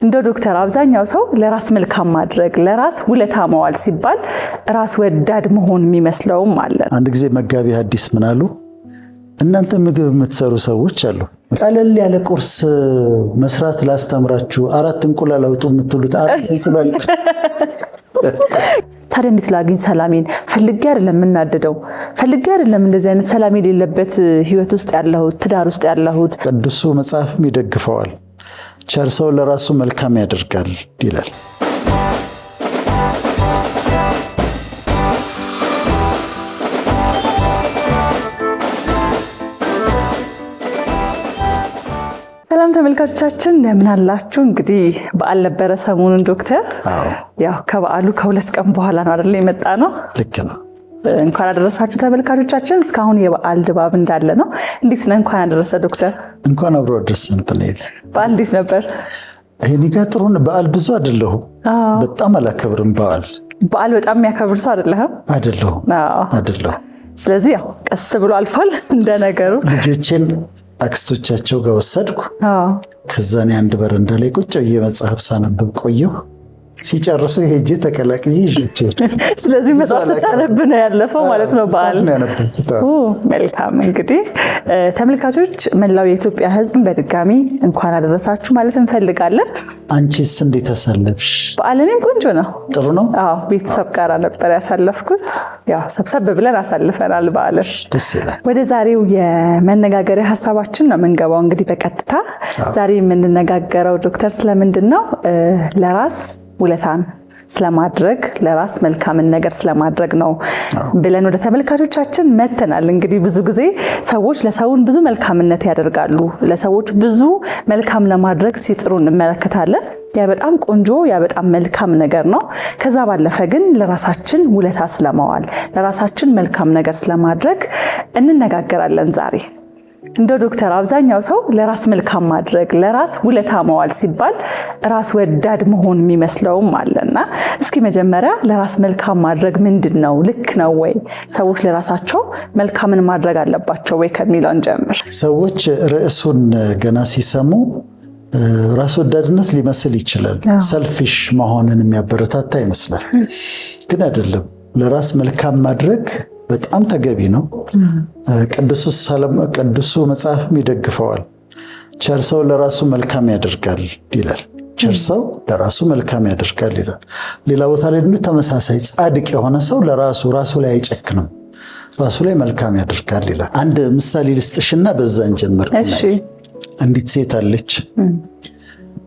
እንደ ዶክተር አብዛኛው ሰው ለራስ መልካም ማድረግ ለራስ ውለታ መዋል ሲባል ራስ ወዳድ መሆን የሚመስለውም አለ። አንድ ጊዜ መጋቢ ሐዲስ ምን አሉ? እናንተ ምግብ የምትሰሩ ሰዎች አሉ፣ ቀለል ያለ ቁርስ መስራት ላስተምራችሁ፣ 4 እንቁላል አውጡ የምትሉት 4 እንቁላል። ታዲያ እንዴት ላግኝ ሰላሜን? ፈልጌ አይደለም የምናደደው፣ ፈልጌ አይደለም እንደዚህ አይነት ሰላም የሌለበት ህይወት ውስጥ ያለሁት፣ ትዳር ውስጥ ያለሁት። ቅዱሱ መጽሐፍም ይደግፈዋል። ቸር ሰው ለራሱ መልካም ያደርጋል ይላል። ሰላም ተመልካቾቻችን እንደምን አላችሁ? እንግዲህ በዓል ነበረ ሰሞኑን ዶክተር። ያው ከበዓሉ ከ2 ቀን በኋላ ነው አይደል የመጣ ነው? ልክ ነው። እንኳን አደረሳችሁ ተመልካቾቻችን። እስካሁን የበዓል ድባብ እንዳለ ነው። እንዴት ነው? እንኳን አደረሰ ዶክተር። እንኳን አብሮ አደረሰን። በዓል እንዴት ነበር? እኔ ጋር ጥሩ ነው። በዓል ብዙ አይደለሁም፣ በጣም አላከብርም። በዓል በጣም የሚያከብር ሰው አይደለህም? አይደለሁም። ስለዚህ ያው ቀስ ብሎ አልፏል እንደነገሩ። ልጆቼን አክስቶቻቸው ጋር ወሰድኩ። ከዛ እኔ አንድ በረንዳ ላይ ቁጭ ብዬ መጽሐፍ ሳነብብ ቆየሁ። ሲጨርሱ ሄጄ ተቀላቅዬ ይዤ። ስለዚህ መጽሐፍ ስታነብ ነው ያለፈው ማለት ነው በዓል። መልካም። እንግዲህ ተመልካቾች፣ መላው የኢትዮጵያ ሕዝብ በድጋሚ እንኳን አደረሳችሁ ማለት እንፈልጋለን። አንቺስ እንዴት አሳለፍሽ? በዓል እኔም ቆንጆ ነው። ጥሩ ነው። ቤተሰብ ጋር ነበር ያሳለፍኩት። ያው ሰብሰብ ብለን አሳልፈናል በዓል። ደስ ይላል። ወደ ዛሬው የመነጋገሪያ ሀሳባችን ነው የምንገባው። እንግዲህ በቀጥታ ዛሬ የምንነጋገረው ዶክተር ስለምንድን ነው? ለራስ ውለታን ስለማድረግ ለራስ መልካምን ነገር ስለማድረግ ነው ብለን ወደ ተመልካቾቻችን መተናል። እንግዲህ ብዙ ጊዜ ሰዎች ለሰውን ብዙ መልካምነት ያደርጋሉ፣ ለሰዎች ብዙ መልካም ለማድረግ ሲጥሩ እንመለከታለን። ያ በጣም ቆንጆ፣ ያ በጣም መልካም ነገር ነው። ከዛ ባለፈ ግን ለራሳችን ውለታ ስለማዋል ለራሳችን መልካም ነገር ስለማድረግ እንነጋገራለን ዛሬ። እንደ ዶክተር አብዛኛው ሰው ለራስ መልካም ማድረግ ለራስ ውለታ መዋል ሲባል ራስ ወዳድ መሆን የሚመስለውም አለና እስኪ መጀመሪያ ለራስ መልካም ማድረግ ምንድን ነው? ልክ ነው ወይ? ሰዎች ለራሳቸው መልካምን ማድረግ አለባቸው ወይ ከሚለው እንጀምር። ሰዎች ርዕሱን ገና ሲሰሙ ራስ ወዳድነት ሊመስል ይችላል። ሰልፊሽ መሆንን የሚያበረታታ ይመስላል። ግን አይደለም። ለራስ መልካም ማድረግ በጣም ተገቢ ነው። ቅዱሱ መጽሐፍም ይደግፈዋል። ቸር ሰው ለራሱ መልካም ያደርጋል ይላል። ቸር ሰው ለራሱ መልካም ያደርጋል ይላል። ሌላ ቦታ ላይ ደግሞ ተመሳሳይ ጻድቅ የሆነ ሰው ራሱ ላይ አይጨክንም፣ ራሱ ላይ መልካም ያደርጋል ይላል። አንድ ምሳሌ ልስጥሽና በዛ እንጀምር። አንዲት ሴት አለች፣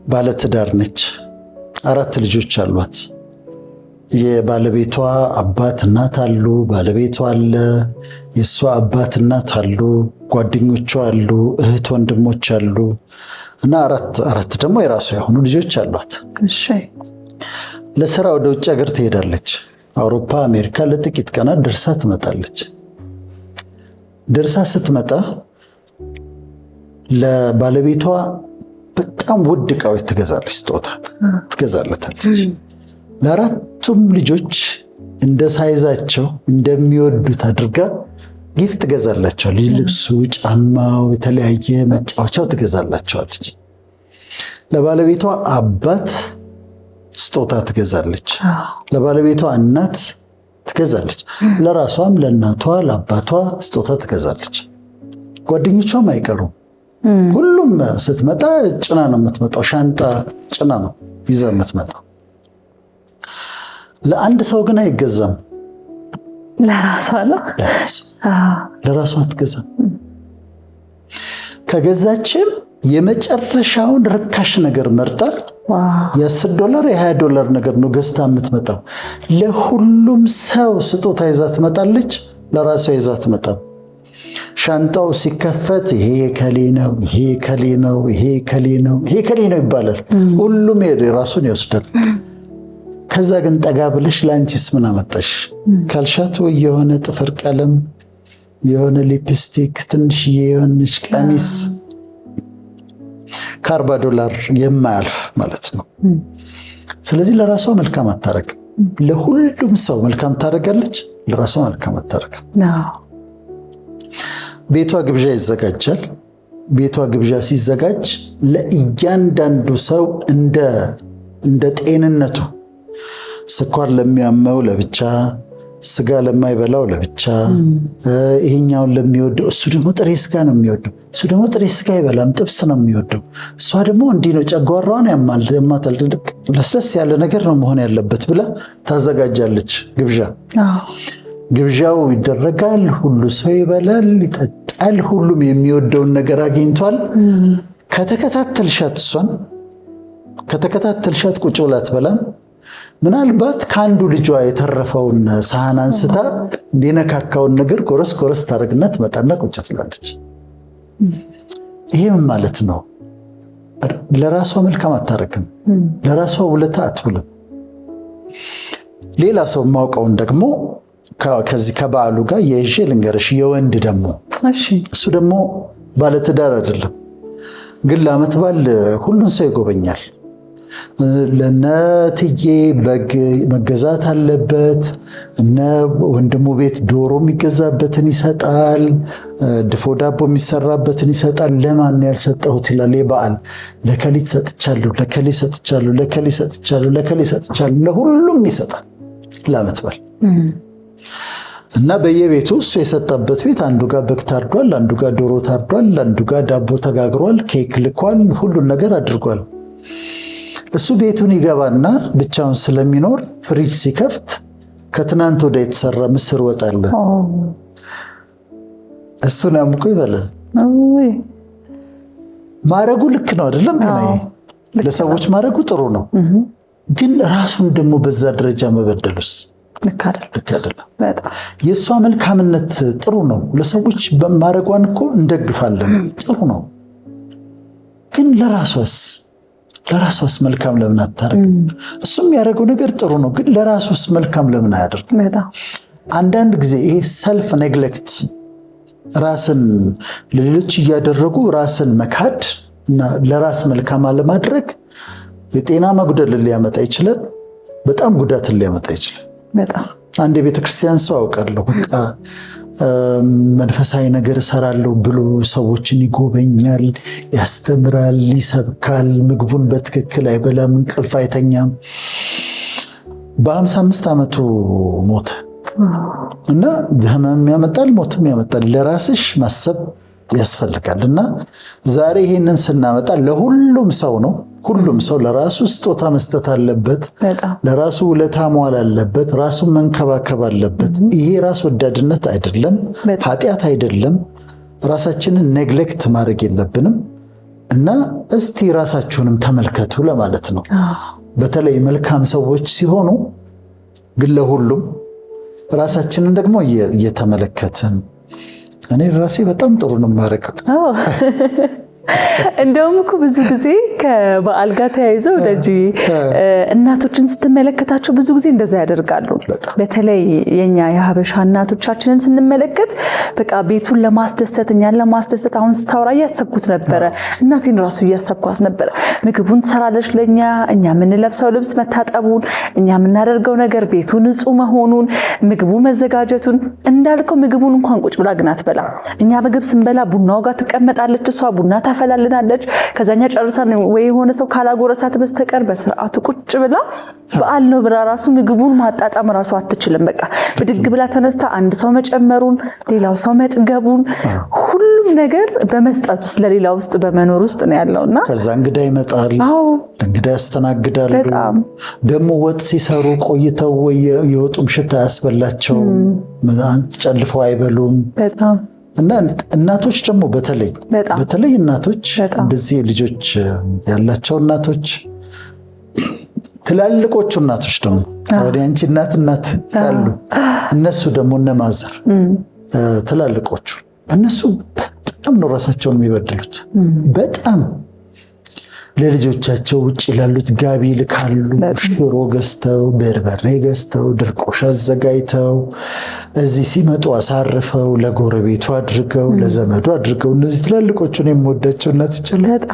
ባለትዳር ነች፣ 4 ልጆች አሏት። የባለቤቷ አባት እናት አሉ፣ ባለቤቷ አለ፣ የእሷ አባት እናት አሉ፣ ጓደኞቿ አሉ፣ እህት ወንድሞች አሉ እና አራት ደግሞ የራሷ የሆኑ ልጆች አሏት። ለስራ ወደ ውጭ ሀገር ትሄዳለች። አውሮፓ፣ አሜሪካ ለጥቂት ቀናት ደርሳ ትመጣለች። ደርሳ ስትመጣ ለባለቤቷ በጣም ውድ ዕቃዎች ትገዛለች፣ ስጦታ ትገዛለታለች። ለአራቱም ልጆች እንደ ሳይዛቸው እንደሚወዱት አድርጋ ጊፍት ትገዛላቸዋል። ልብሱ፣ ጫማው፣ የተለያየ መጫወቻው ትገዛላቸዋለች። ለባለቤቷ አባት ስጦታ ትገዛለች። ለባለቤቷ እናት ትገዛለች። ለራሷም ለእናቷ ለአባቷ ስጦታ ትገዛለች። ጓደኞቿም አይቀሩም። ሁሉም ስትመጣ ጭና ነው የምትመጣው። ሻንጣ ጭና ነው ይዛ የምትመጣው። ለአንድ ሰው ግን አይገዛም። ለራሷ ነው። ለራሷ አትገዛም። ከገዛችም የመጨረሻውን ርካሽ ነገር መርጣ $10 $20 ነገር ነው ገዝታ የምትመጣው። ለሁሉም ሰው ስጦታ ይዛ ትመጣለች፣ ለራሷ ይዛ ትመጣም። ሻንጣው ሲከፈት ይሄ ከሌ ነው፣ ይሄ ከሌ ነው፣ ይሄ ከሌ ነው፣ ይሄ ከሌ ነው ይባላል። ሁሉም የራሱን ይወስዳል። ከዛ ግን ጠጋ ብለሽ ለአንቺስ ምን አመጣሽ ካልሻት፣ ወይ የሆነ ጥፍር ቀለም፣ የሆነ ሊፕስቲክ፣ ትንሽዬ የሆነች ቀሚስ $40 የማያልፍ ማለት ነው። ስለዚህ ለራሷ መልካም አታረግም። ለሁሉም ሰው መልካም ታደርጋለች፣ ለራሷ መልካም አታረግም። ቤቷ ግብዣ ይዘጋጃል። ቤቷ ግብዣ ሲዘጋጅ ለእያንዳንዱ ሰው እንደ ጤንነቱ ስኳር ለሚያመው ለብቻ፣ ስጋ ለማይበላው ለብቻ፣ ይሄኛውን ለሚወደው እሱ ደግሞ ጥሬ ስጋ ነው የሚወደው፣ እሱ ደግሞ ጥሬ ስጋ አይበላም ጥብስ ነው የሚወደው፣ እሷ ደግሞ እንዲህ ነው ጨጓራዋን ያማታል፣ ለስለስ ያለ ነገር ነው መሆን ያለበት ብላ ታዘጋጃለች ግብዣ። ግብዣው ይደረጋል፣ ሁሉ ሰው ይበላል ይጠጣል፣ ሁሉም የሚወደውን ነገር አግኝቷል። ከተከታተልሻት ቁጭ ብላ አትበላም። ምናልባት ከአንዱ ልጇ የተረፈውን ሳህን አንስታ እንዲነካካውን ነገር ጎረስ ታደርግና ትመጣና ቁጭ ትላለች። ይሄም ማለት ነው ለራሷ መልካም አታረግም፣ ለራሷ ውለታ አትውልም። ሌላ ሰው የማውቀውን ደግሞ ከዚህ ከበዓሉ ጋር የይዤ ልንገርሽ። የወንድ ደግሞ እሱ ደግሞ ባለትዳር አይደለም፣ ግን ለዓመት በዓል ሁሉን ሰው ይጎበኛል። ለነትዬ በግ መገዛት አለበት፣ እነ ወንድሙ ቤት ዶሮ የሚገዛበትን ይሰጣል፣ ድፎ ዳቦ የሚሰራበትን ይሰጣል። ለማን ያልሰጠሁት ይላል። የበዓል ለከሊት ሰጥቻለሁ፣ ለሁሉም ይሰጣል ለዓመት በዓል። እና በየቤቱ እሱ የሰጠበት ቤት አንዱ ጋር በግ ታርዷል፣ አንዱ ጋር ዶሮ ታርዷል፣ አንዱ ጋር ዳቦ ተጋግሯል፣ ኬክ ልኳል፣ ሁሉን ነገር አድርጓል። እሱ ቤቱን ይገባና ብቻውን ስለሚኖር ፍሪጅ ሲከፍት ከትናንት ወደ የተሰራ ምስር ወጥ አለ። እሱን አምቆ ይበላል። ማረጉ ልክ ነው አይደለም? ግን ለሰዎች ማረጉ ጥሩ ነው። ግን ራሱን ደግሞ በዛ ደረጃ መበደሉስ ልክ አይደለም። የእሷ መልካምነት ጥሩ ነው። ለሰዎች በማረጓን እኮ እንደግፋለን፣ ጥሩ ነው። ግን ለራሷስ መልካም ለምን አታረግም? እሱም ያደረገው ነገር ጥሩ ነው፣ ግን ለራሱስ መልካም ለምን አያደርግም? አንዳንድ ጊዜ ይሄ ሰልፍ ኔግሌክት፣ ራስን ለሌሎች እያደረጉ ራስን መካድ እና ለራስ መልካም አለማድረግ የጤና መጉደልን ሊያመጣ ይችላል፣ በጣም ጉዳትን ሊያመጣ ይችላል። አንድ የቤተክርስቲያን ሰው አውቃለሁ። በቃ መንፈሳዊ ነገር እሰራለሁ ብሎ ሰዎችን ይጎበኛል፣ ያስተምራል፣ ይሰብካል። ምግቡን በትክክል አይበላም፣ እንቅልፍ አይተኛም። በ55 ዓመቱ ሞተ እና ህመም ያመጣል፣ ሞትም ያመጣል። ለራስሽ ማሰብ ያስፈልጋል። እና ዛሬ ይሄንን ስናመጣ ለሁሉም ሰው ነው። ሁሉም ሰው ለራሱ ስጦታ መስጠት አለበት፣ ለራሱ ውለታ መዋል አለበት፣ ራሱን መንከባከብ አለበት። ይሄ ራስ ወዳድነት አይደለም፣ ኃጢአት አይደለም። ራሳችንን ኔግሌክት ማድረግ የለብንም። እና እስቲ ራሳችሁንም ተመልከቱ ለማለት ነው። በተለይ መልካም ሰዎች ሲሆኑ ግን ለሁሉም ራሳችንን ደግሞ እየተመለከትን እኔ ራሴ በጣም ጥሩ ነው የማደርገው። እንደውም እኮ ብዙ ጊዜ ከበዓል ጋር ተያይዘው ደጂ እናቶችን ስትመለከታቸው ብዙ ጊዜ እንደዛ ያደርጋሉ። በተለይ የኛ የሀበሻ እናቶቻችንን ስንመለከት በቃ ቤቱን ለማስደሰት እኛን ለማስደሰት አሁን ስታወራ እያሰብኩት ነበረ። እናቴን ራሱ እያሰብኳት ነበረ። ምግቡን ትሰራለች ለኛ፣ እኛ የምንለብሰው ልብስ መታጠቡን፣ እኛ የምናደርገው ነገር ቤቱ ንጹህ መሆኑን፣ ምግቡ መዘጋጀቱን። እንዳልከው ምግቡን እንኳን ቁጭ ብላ ግን አትበላ። እኛ ምግብ ስንበላ ቡናው ጋር ትቀመጣለች፣ እሷ ቡና ታፈላልናለች። ከዛኛ ጨርሰን ወይ የሆነ ሰው ካላጎረሳት በስተቀር በስርዓቱ ቁጭ ብላ በዓል ነው ብላ ራሱ ምግቡን ማጣጣም ራሱ አትችልም። በቃ ብድግ ብላ ተነስታ አንድ ሰው መጨመሩን፣ ሌላው ሰው መጥገቡን፣ ሁሉም ነገር በመስጠት ውስጥ ለሌላ ውስጥ በመኖር ውስጥ ነው ያለውና ከዛ እንግዳ ይመጣል፣ እንግዳ ያስተናግዳሉ። ደግሞ ወጥ ሲሰሩ ቆይተው የወጡም ሽታ ያስበላቸው፣ ጨልፈው አይበሉም። እና እናቶች ደግሞ በተለይ እናቶች እንደዚህ ልጆች ያላቸው እናቶች፣ ትላልቆቹ እናቶች ደግሞ ወደ አንቺ እናት ያሉ እነሱ ደግሞ እነማዘር ትላልቆቹ እነሱ በጣም ነው ራሳቸውን የሚበድሉት። በጣም ለልጆቻቸው ውጭ ላሉት ጋቢ ልካሉ፣ ሽሮ ገዝተው፣ በርበሬ ገዝተው፣ ድርቆሽ አዘጋጅተው እዚህ ሲመጡ አሳርፈው፣ ለጎረቤቱ አድርገው፣ ለዘመዱ አድርገው። እነዚህ ትላልቆቹን የምወዳቸው እናት ይችላል።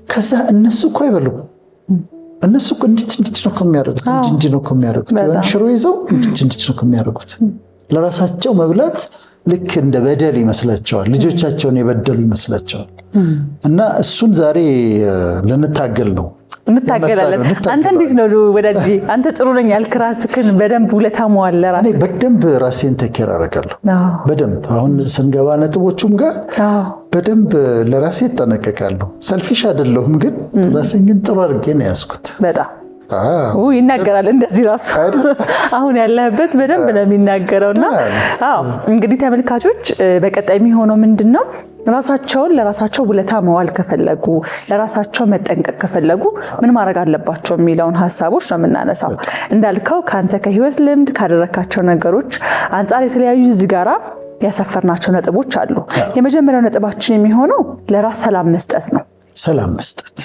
ከዛ እነሱ እኮ አይበሉም። እነሱ እኮ እንድች ነው የሚያደርጉት፣ እንጂ ነው የሚያደርጉት። የሆነ ሽሮ ይዘው እንድች ነው የሚያደርጉት። ለራሳቸው መብላት ልክ እንደ በደል ይመስላቸዋል። ልጆቻቸውን የበደሉ ይመስላቸዋል። እና እሱን ዛሬ ልንታገል ነው። እንታገላለን። አንተ እንዴት ነው ወዳጄ? አንተ ጥሩ ነኝ ያልክ ራስህን በደንብ ውለታ መዋል ለራስህ። እኔ በደንብ ራሴን ተኬር አደርጋለሁ። በደንብ አሁን ስንገባ ነጥቦቹም ጋር በደንብ ለራሴ እጠነቀቃለሁ። ሰልፊሽ አይደለሁም፣ ግን ራሴን ግን ጥሩ አድርጌ ነው ያዝኩት። በጣም ይናገራል እንደዚህ ራሱ አሁን ያለህበት በደንብ ነው የሚናገረውና እንግዲህ ተመልካቾች በቀጣይ የሚሆነው ምንድነው? ራሳቸውን ለራሳቸው ውለታ መዋል ከፈለጉ ለራሳቸው መጠንቀቅ ከፈለጉ ምን ማድረግ አለባቸው የሚለውን ሐሳቦች ነው የምናነሳው። እንዳልከው ካንተ ከህይወት ልምድ ካደረካቸው ነገሮች አንፃር የተለያዩ እዚህ ጋራ ያሰፈርናቸው ነጥቦች አሉ። የመጀመሪያው ነጥባችን የሚሆነው ለራስ ሰላም መስጠት ነው። ሰላም መስጠት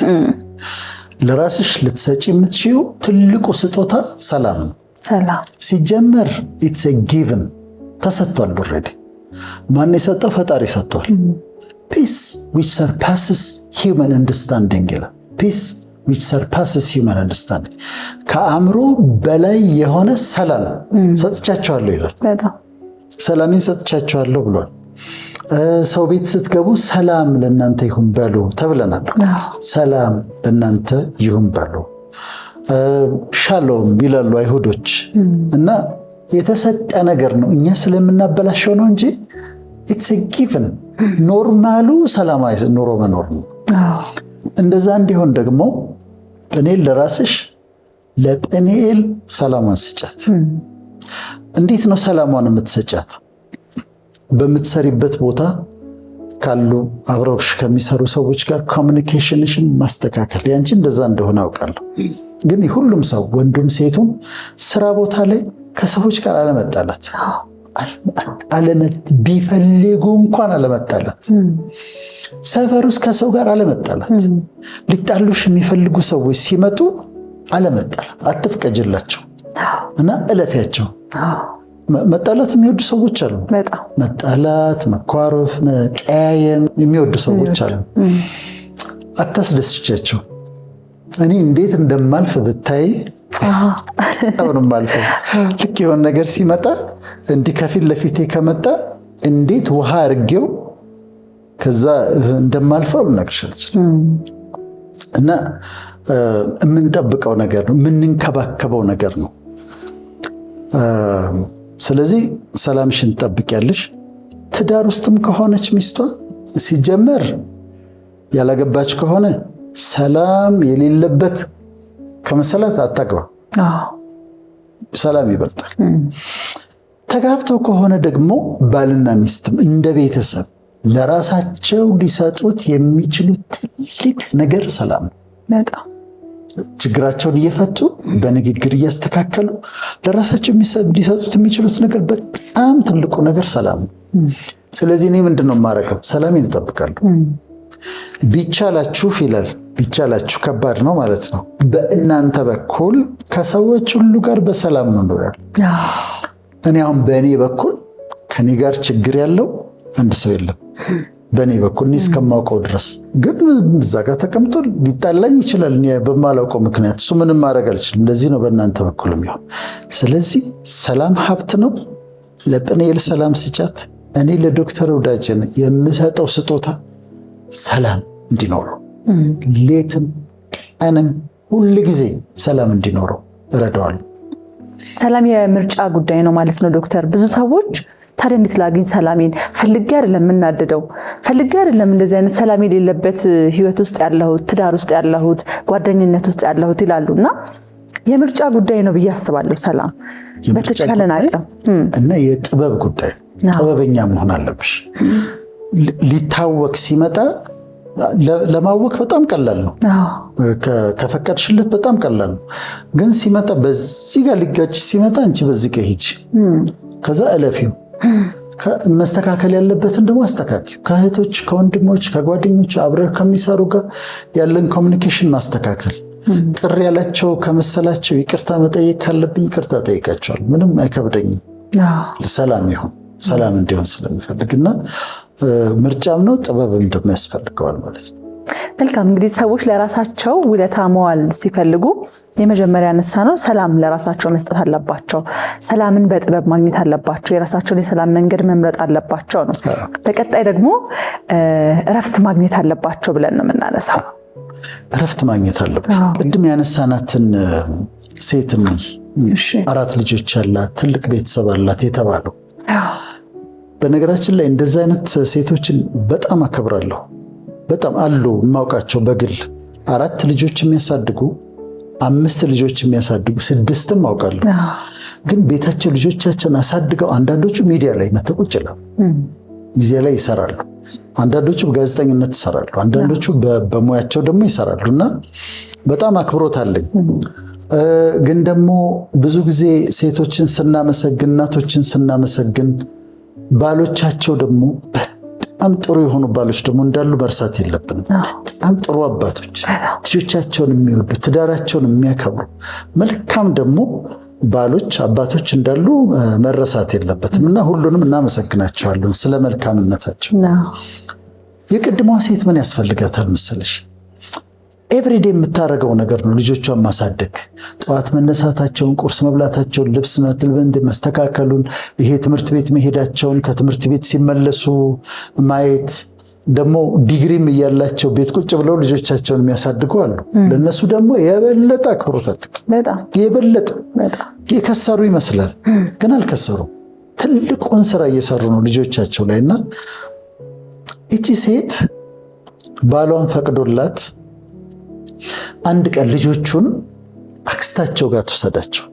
ለራስሽ ልትሰጪ የምትችይው ትልቁ ስጦታ ሰላም ነው። ሰላም ሲጀመር ኢትስ ኤ ጊቭን ተሰጥቷል። ኦልሬዲ ማን የሰጠው? ፈጣሪ ሰጥቷል። ፒስ ዊች ሰርፓስስ ሂውመን አንደርስታንዲንግ ይላል። ፒስ ዊች ሰርፓስስ ሂውመን አንደርስታንዲንግ፣ ከአእምሮ በላይ የሆነ ሰላም ሰጥቻቸዋለሁ ይላል። ሰላሜን ሰጥቻቸዋለሁ ብሏል። ሰው ቤት ስትገቡ ሰላም ለእናንተ ይሁን በሉ ተብለናል። ሰላም ለእናንተ ይሁን በሉ ሻሎም ይላሉ አይሁዶች። እና የተሰጠ ነገር ነው፣ እኛ ስለምናበላሸው ነው እንጂ ኢትስ ኤ ጊቭን። ኖርማሉ ሰላማዊ ኑሮ መኖር ነው። እንደዛ እንዲሆን ደግሞ ጵኒኤል ለራስሽ ለጵኒኤል ሰላሟን ስጫት። እንዴት ነው ሰላሟን የምትሰጫት? በምትሰሪበት ቦታ ካሉ አብረውሽ ከሚሰሩ ሰዎች ጋር ኮሚኒኬሽንሽን ማስተካከል። ያንቺ እንደዛ እንደሆነ አውቃለሁ፣ ግን ሁሉም ሰው ወንዱም ሴቱም ስራ ቦታ ላይ ከሰዎች ጋር አለመጣላት፣ ቢፈልጉ እንኳን አለመጣላት፣ ሰፈር ውስጥ ከሰው ጋር አለመጣላት፣ ሊጣሉሽ የሚፈልጉ ሰዎች ሲመጡ አለመጣላት፣ አትፍቀጅላቸው እና እለፊያቸው። መጣላት የሚወዱ ሰዎች አሉ። መጣላት፣ መኳረፍ፣ መቀያየም የሚወዱ ሰዎች አሉ። አታስደስቻቸው። እኔ እንዴት እንደማልፍ ብታይ አሁንም አልፈው ልክ የሆነ ነገር ሲመጣ እንዲህ ከፊት ለፊቴ ከመጣ እንዴት ውሃ አድርጌው ከዛ እንደማልፈው ልነግርሽ አልችልም። እና የምንጠብቀው ነገር ነው፣ የምንንከባከበው ነገር ነው። ስለዚህ ሰላምሽን ትጠብቂያለሽ። ትዳር ውስጥም ከሆነች ሚስቷ ሲጀመር ያላገባች ከሆነ ሰላም የሌለበት ከመሰላት አታግባ። ሰላም ይበልጣል። ተጋብተው ከሆነ ደግሞ ባልና ሚስትም እንደ ቤተሰብ ለራሳቸው ሊሰጡት የሚችሉት ትልቅ ነገር ሰላም ነው። ችግራቸውን እየፈቱ በንግግር እያስተካከሉ ለራሳቸው ሊሰጡት የሚችሉት ነገር በጣም ትልቁ ነገር ሰላም ነው። ስለዚህ እኔ ምንድነው የማደርገው? ሰላሜን እጠብቃለሁ። ቢቻላችሁ ይላል። ቢቻላችሁ ከባድ ነው ማለት ነው። በእናንተ በኩል ከሰዎች ሁሉ ጋር በሰላም መኖር። እኔ አሁን በእኔ በኩል ከኔ ጋር ችግር ያለው አንድ ሰው የለም። በእኔ በኩል እኔ እስከማውቀው ድረስ ግን እዛ ጋር ተቀምጦ ሊጣላኝ ይችላል በማላውቀው ምክንያት። እሱ ምንም ማድረግ አልችልም። እንደዚህ ነው በእናንተ በኩል የሚሆን። ስለዚህ ሰላም ሀብት ነው። ለጵኒኤል ሰላም ስጫት። እኔ ለዶክተር ወዳጄን የምሰጠው ስጦታ ሰላም እንዲኖረው፣ ሌትም ቀንም ሁል ጊዜ ሰላም እንዲኖረው እረዳዋለሁ። ሰላም የምርጫ ጉዳይ ነው ማለት ነው ዶክተር። ብዙ ሰዎች ታዲያ እንዴት ላግኝ ሰላሜን? ፈልጌ አይደለም የምናደደው፣ ፈልጌ አይደለም እንደዚህ አይነት ሰላም የሌለበት ህይወት ውስጥ ያለሁት፣ ትዳር ውስጥ ያለሁት፣ ጓደኝነት ውስጥ ያለሁት ይላሉና የምርጫ ጉዳይ ነው ብዬ አስባለሁ። ሰላም በተቻለን አቅም እና የጥበብ ጉዳይ፣ ጥበበኛ መሆን አለብሽ። ሊታወቅ ሲመጣ ለማወቅ በጣም ቀላል ነው፣ ከፈቀድሽለት በጣም ቀላል ነው። ግን ሲመጣ በዚህ ጋር ሊጋጭ ሲመጣ አንቺ በዚህ ጋር ሂጂ፣ ከዛ እለፊው። መስተካከል ያለበትን ደግሞ አስተካክል። ከእህቶች፣ ከወንድሞች፣ ከጓደኞች አብረር ከሚሰሩ ጋር ያለን ኮሚኒኬሽን ማስተካከል። ቅር ያላቸው ከመሰላቸው ይቅርታ መጠየቅ ካለብኝ ይቅርታ ጠይቃቸዋል። ምንም አይከብደኝም። ሰላም ይሁን፣ ሰላም እንዲሆን ስለሚፈልግና ምርጫም ነው ጥበብም ደግሞ ያስፈልገዋል ማለት ነው። መልካም እንግዲህ ሰዎች ለራሳቸው ውለታ መዋል ሲፈልጉ የመጀመሪያ ያነሳ ነው ሰላም ለራሳቸው መስጠት አለባቸው። ሰላምን በጥበብ ማግኘት አለባቸው። የራሳቸውን የሰላም መንገድ መምረጥ አለባቸው ነው። በቀጣይ ደግሞ እረፍት ማግኘት አለባቸው ብለን ነው የምናነሳው። እረፍት ማግኘት አለባቸው። ቅድም ያነሳናትን ሴት 4 ልጆች ያላት ትልቅ ቤተሰብ አላት የተባለው፣ በነገራችን ላይ እንደዚህ አይነት ሴቶችን በጣም አከብራለሁ። በጣም አሉ የማውቃቸው በግል 4 ልጆች የሚያሳድጉ 5 ልጆች የሚያሳድጉ 6ም አውቃለሁ። ግን ቤታቸው ልጆቻቸውን አሳድገው አንዳንዶቹ ሚዲያ ላይ መተው ቁጭ ይላሉ፣ ሚዲያ ላይ ይሰራሉ። አንዳንዶቹ በጋዜጠኝነት ይሰራሉ፣ አንዳንዶቹ በሙያቸው ደግሞ ይሰራሉ። እና በጣም አክብሮት አለኝ። ግን ደግሞ ብዙ ጊዜ ሴቶችን ስናመሰግን፣ እናቶችን ስናመሰግን ባሎቻቸው ደግሞ በጣም ጥሩ የሆኑ ባሎች ደግሞ እንዳሉ መርሳት የለብንም። በጣም ጥሩ አባቶች፣ ልጆቻቸውን የሚወዱ ትዳራቸውን የሚያከብሩ መልካም ደግሞ ባሎች አባቶች እንዳሉ መረሳት የለበትም እና ሁሉንም እናመሰግናቸዋለን ስለ መልካምነታቸው። የቅድሟ ሴት ምን ያስፈልጋታል መሰለሽ? ኤቭሪዴ የምታደርገው ነገር ነው ልጆቿን ማሳደግ። ጠዋት መነሳታቸውን፣ ቁርስ መብላታቸውን፣ ልብስ መስተካከሉን፣ ይሄ ትምህርት ቤት መሄዳቸውን፣ ከትምህርት ቤት ሲመለሱ ማየት። ደግሞ ዲግሪም እያላቸው ቤት ቁጭ ብለው ልጆቻቸውን የሚያሳድጉ አሉ። ለእነሱ ደግሞ የበለጠ አክብሮት አለ። የበለጠ የከሰሩ ይመስላል፣ ግን አልከሰሩ። ትልቁን ስራ እየሰሩ ነው ልጆቻቸው ላይ። እና እቺ ሴት ባሏን ፈቅዶላት አንድ ቀን ልጆቹን አክስታቸው ጋር ትወሰዳቸው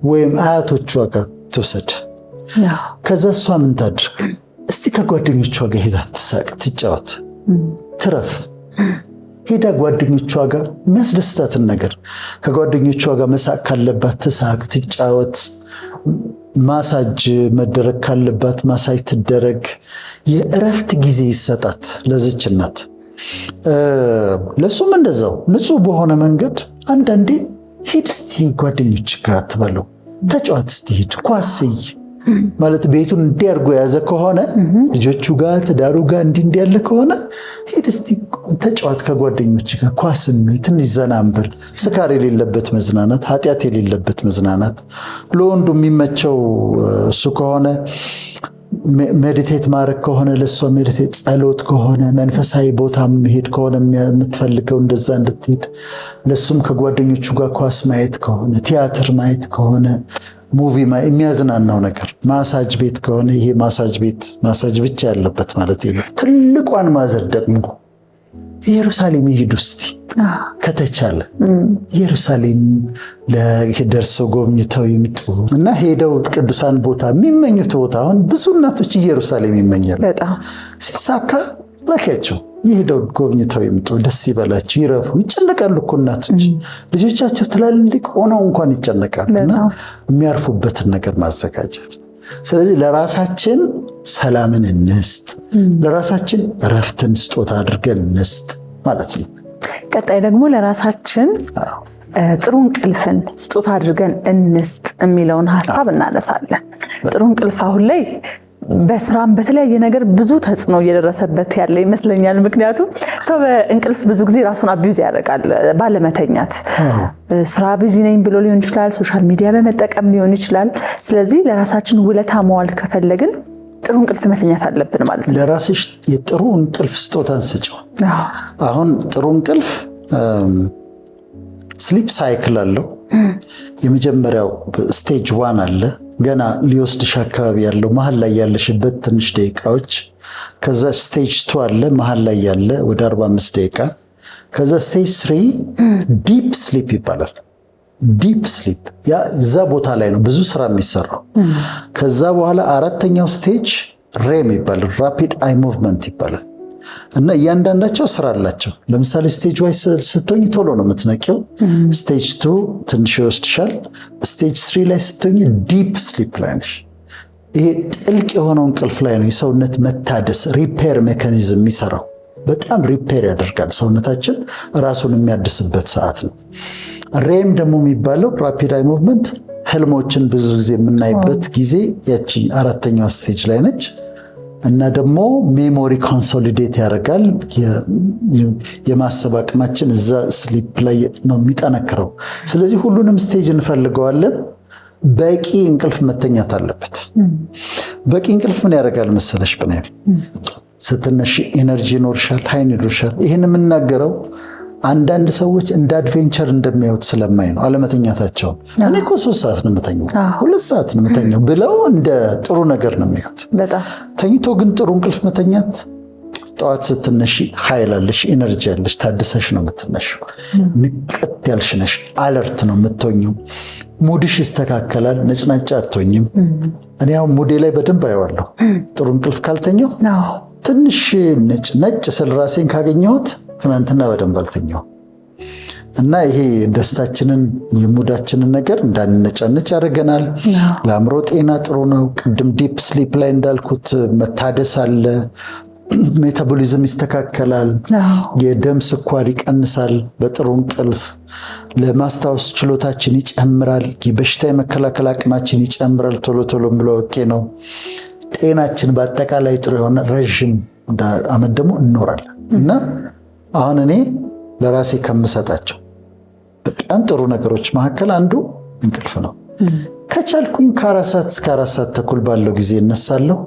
ወይም አያቶቿ ጋር ትወሰድ። ከዛ እሷ ምን ታድርግ? እስቲ ከጓደኞቿ ጋር ሄዳ ትሳቅ፣ ትጫወት፣ ትረፍ። ሄዳ ጓደኞቿ ጋር የሚያስደስታትን ነገር ከጓደኞቿ ጋር መሳቅ ካለባት ትሳቅ፣ ትጫወት። ማሳጅ መደረግ ካለባት ማሳጅ ትደረግ። የእረፍት ጊዜ ይሰጣት ለዚች እናት። ለሱም እንደዛው ንጹህ በሆነ መንገድ አንዳንዴ ሂድ እስቲ ጓደኞች ጋር ትበለው፣ ተጫዋት እስቲ ሂድ፣ ኳስይ ማለት ቤቱን እንዲያርጎ የያዘ ከሆነ ልጆቹ ጋር ትዳሩ ጋር እንዲህ ያለ ከሆነ ሂድ እስቲ ተጫዋት ከጓደኞች ጋር ኳስም፣ ትንሽ ዘናንበል። ስካር የሌለበት መዝናናት፣ ኃጢአት የሌለበት መዝናናት። ለወንዱ የሚመቸው እሱ ከሆነ ሜዲቴት ማድረግ ከሆነ ለሷ ሜዲቴት፣ ጸሎት ከሆነ መንፈሳዊ ቦታ መሄድ ከሆነ የምትፈልገው እንደዛ እንድትሄድ፣ ለሱም ከጓደኞቹ ጋር ኳስ ማየት ከሆነ ቲያትር ማየት ከሆነ ሙቪ የሚያዝናናው ነገር፣ ማሳጅ ቤት ከሆነ ይሄ ማሳጅ ቤት ማሳጅ ብቻ ያለበት ማለት ነው። ትልቋን ማዘር ደግሞ ኢየሩሳሌም ይሄዱ እስቲ ከተቻለ ኢየሩሳሌም ደርሰው ጎብኝተው ይምጡ እና ሄደው ቅዱሳን ቦታ የሚመኙት ቦታ። አሁን ብዙ እናቶች ኢየሩሳሌም ይመኛሉ። ሲሳካ ላኪያቸው ይሄደው ጎብኝተው ይምጡ፣ ደስ ይበላቸው፣ ይረፉ። ይጨነቃሉ እኮ እናቶች ልጆቻቸው ትላልቅ ሆነው እንኳን ይጨነቃሉ። እና የሚያርፉበትን ነገር ማዘጋጀት ነው። ስለዚህ ለራሳችን ሰላምን እንስጥ፣ ለራሳችን እረፍትን ስጦታ አድርገን እንስጥ ማለት ነው። ቀጣይ ደግሞ ለራሳችን ጥሩ እንቅልፍን ስጦታ አድርገን እንስጥ የሚለውን ሀሳብ እናነሳለን። ጥሩ እንቅልፍ አሁን ላይ በስራም በተለያየ ነገር ብዙ ተጽዕኖ እየደረሰበት ያለ ይመስለኛል። ምክንያቱም ሰው በእንቅልፍ ብዙ ጊዜ ራሱን አቢዩዝ ያደርጋል ባለመተኛት። ስራ ቢዚ ነኝ ብሎ ሊሆን ይችላል፣ ሶሻል ሚዲያ በመጠቀም ሊሆን ይችላል። ስለዚህ ለራሳችን ውለታ መዋል ከፈለግን ጥሩ እንቅልፍ መተኛት አለብን ማለት ነው። ለራስሽ የጥሩ እንቅልፍ ስጦታን ስጪው። አሁን ጥሩ እንቅልፍ ስሊፕ ሳይክል አለው። የመጀመሪያው ስቴጅ 1 አለ፣ ገና ሊወስድሽ አካባቢ ያለው መሀል ላይ ያለሽበት ትንሽ ደቂቃዎች። ከዛ ስቴጅ 2 አለ መሀል ላይ ያለ ወደ 45 ደቂቃ። ከዛ ስቴጅ 3 ዲፕ ስሊፕ ይባላል። ዲፕ ስሊፕ ያ እዛ ቦታ ላይ ነው ብዙ ስራ የሚሰራው። ከዛ በኋላ 4ኛው ስቴጅ ሬም ይባላል፣ ራፒድ አይ ሙቭመንት ይባላል። እና እያንዳንዳቸው ስራ አላቸው። ለምሳሌ ስቴጅ ዋይ ስትሆኝ ቶሎ ነው የምትነቂው። ስቴጅ 2 ትንሽ ይወስድሻል። ስቴጅ 3 ላይ ስትሆኝ ዲፕ ስሊፕ ላይ ነሽ። ይሄ ጥልቅ የሆነው እንቅልፍ ላይ ነው የሰውነት መታደስ ሪፔር ሜካኒዝም የሚሰራው። በጣም ሪፔር ያደርጋል ሰውነታችን ራሱን የሚያድስበት ሰዓት ነው። ሬም ደግሞ የሚባለው ራፒድ አይ ሙቭመንት ህልሞችን ብዙ ጊዜ የምናይበት ጊዜ ያቺ 4ኛው ስቴጅ ላይ ነች። እና ደግሞ ሜሞሪ ኮንሶሊዴት ያደርጋል። የማሰብ አቅማችን እዛ ስሊፕ ላይ ነው የሚጠነክረው። ስለዚህ ሁሉንም ስቴጅ እንፈልገዋለን። በቂ እንቅልፍ መተኛት አለበት። በቂ እንቅልፍ ምን ያደርጋል መሰለሽ? ስትነሺ ኤነርጂ ይኖርሻል፣ ኃይል ይኖርሻል። ይህን የምናገረው አንዳንድ ሰዎች እንደ አድቬንቸር እንደሚያዩት ስለማይ ነው አለመተኛታቸውን። እኔ እኮ 3 ሰዓት ነው የምተኛው፣ 2 ሰዓት ነው የምተኛው ብለው እንደ ጥሩ ነገር ነው የሚያዩት። ተኝቶ ግን ጥሩ እንቅልፍ መተኛት፣ ጠዋት ስትነሺ ኃይል አለሽ፣ ኤነርጂ አለሽ፣ ታድሰሽ ነው የምትነሺው። ንቅት ያልሽ ነሽ፣ አለርት ነው የምትሆኚው። ሙድሽ ይስተካከላል፣ ነጭናጫ አትሆኝም። እኔ ያው ሙዴ ላይ በደንብ አየዋለሁ። ጥሩ እንቅልፍ ካልተኛው ትንሽ ነጭ ስል ራሴን ካገኘሁት ትናንትና በደንብ አልተኛው እና ይሄ ደስታችንን የሙዳችንን ነገር እንዳንነጫነጭ ያደርገናል። ለአእምሮ ጤና ጥሩ ነው። ቅድም ዲፕ ስሊፕ ላይ እንዳልኩት መታደስ አለ፣ ሜታቦሊዝም ይስተካከላል፣ የደም ስኳር ይቀንሳል በጥሩ እንቅልፍ፣ ለማስታወስ ችሎታችን ይጨምራል፣ በሽታ የመከላከል አቅማችን ይጨምራል። ቶሎ ቶሎ ብሎ ወቄ ነው። ጤናችን በአጠቃላይ ጥሩ የሆነ ረዥም ዓመት ደግሞ እንኖራለን እና አሁን እኔ ለራሴ ከምሰጣቸው በጣም ጥሩ ነገሮች መካከል አንዱ እንቅልፍ ነው። ከቻልኩኝ ከ4 ሰዓት እስከ 4 ሰዓት ተኩል ባለው ጊዜ እነሳለሁ።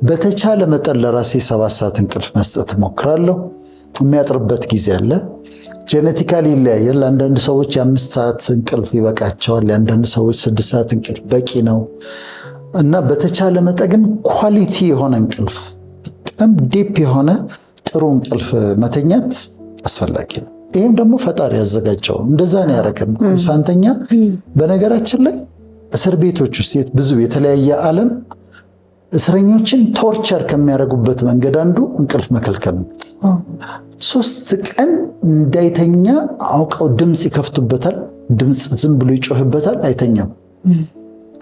በተቻለ መጠን ለራሴ 7 ሰዓት እንቅልፍ መስጠት እሞክራለሁ። የሚያጥርበት ጊዜ አለ። ጄኔቲካሊ ይለያያል። አንዳንድ ሰዎች የ5 ሰዓት እንቅልፍ ይበቃቸዋል። የአንዳንድ ሰዎች 6 ሰዓት እንቅልፍ በቂ ነው እና በተቻለ መጠን ኳሊቲ የሆነ እንቅልፍ፣ በጣም ዲፕ የሆነ ጥሩ እንቅልፍ መተኛት አስፈላጊ ነው። ይህም ደግሞ ፈጣሪ ያዘጋጀው እንደዛ ነው ያደረገን ሳንተኛ። በነገራችን ላይ እስር ቤቶች ውስጥ ብዙ የተለያየ ዓለም እስረኞችን ቶርቸር ከሚያደርጉበት መንገድ አንዱ እንቅልፍ መከልከል ነው። 3 ቀን እንዳይተኛ አውቀው ድምፅ ይከፍቱበታል። ድምፅ ዝም ብሎ ይጮህበታል፣ አይተኛም።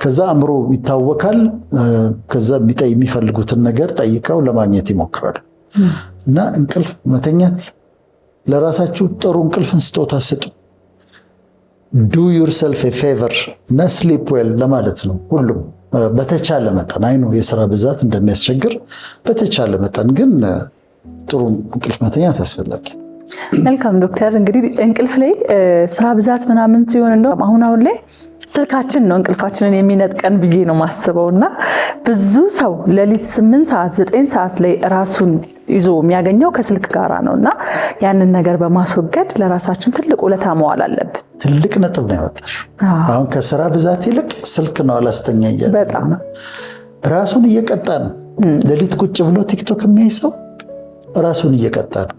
ከዛ አእምሮ ይታወካል። ከዛ የሚፈልጉትን ነገር ጠይቀው ለማግኘት ይሞክራል። እና እንቅልፍ መተኛት፣ ለራሳችሁ ጥሩ እንቅልፍን ስጦታ ስጡ። ዱ ዩርሰልፍ ኤ ፌቨር እና ስሊፕ ዌል ለማለት ነው። ሁሉም በተቻለ መጠን አይኑ የስራ ብዛት እንደሚያስቸግር፣ በተቻለ መጠን ግን ጥሩ እንቅልፍ መተኛት አስፈላጊ ነው። መልካም ዶክተር፣ እንግዲህ እንቅልፍ ላይ ስራ ብዛት ምናምን ሲሆን እንደው አሁን ላይ ስልካችን ነው እንቅልፋችንን የሚነጥቀን ብዬ ነው ማስበው። እና ብዙ ሰው ሌሊት 8 ሰዓት 9 ሰዓት ላይ ራሱን ይዞ የሚያገኘው ከስልክ ጋራ ነው። እና ያንን ነገር በማስወገድ ለራሳችን ትልቅ ውለታ መዋል አለብን። ትልቅ ነጥብ ነው ያወጣሽው። አሁን ከስራ ብዛት ይልቅ ስልክ ነው አላስተኛ እያለ ራሱን እየቀጣ ነው። ሌሊት ቁጭ ብሎ ቲክቶክ የሚያይ ሰው ራሱን እየቀጣ ነው።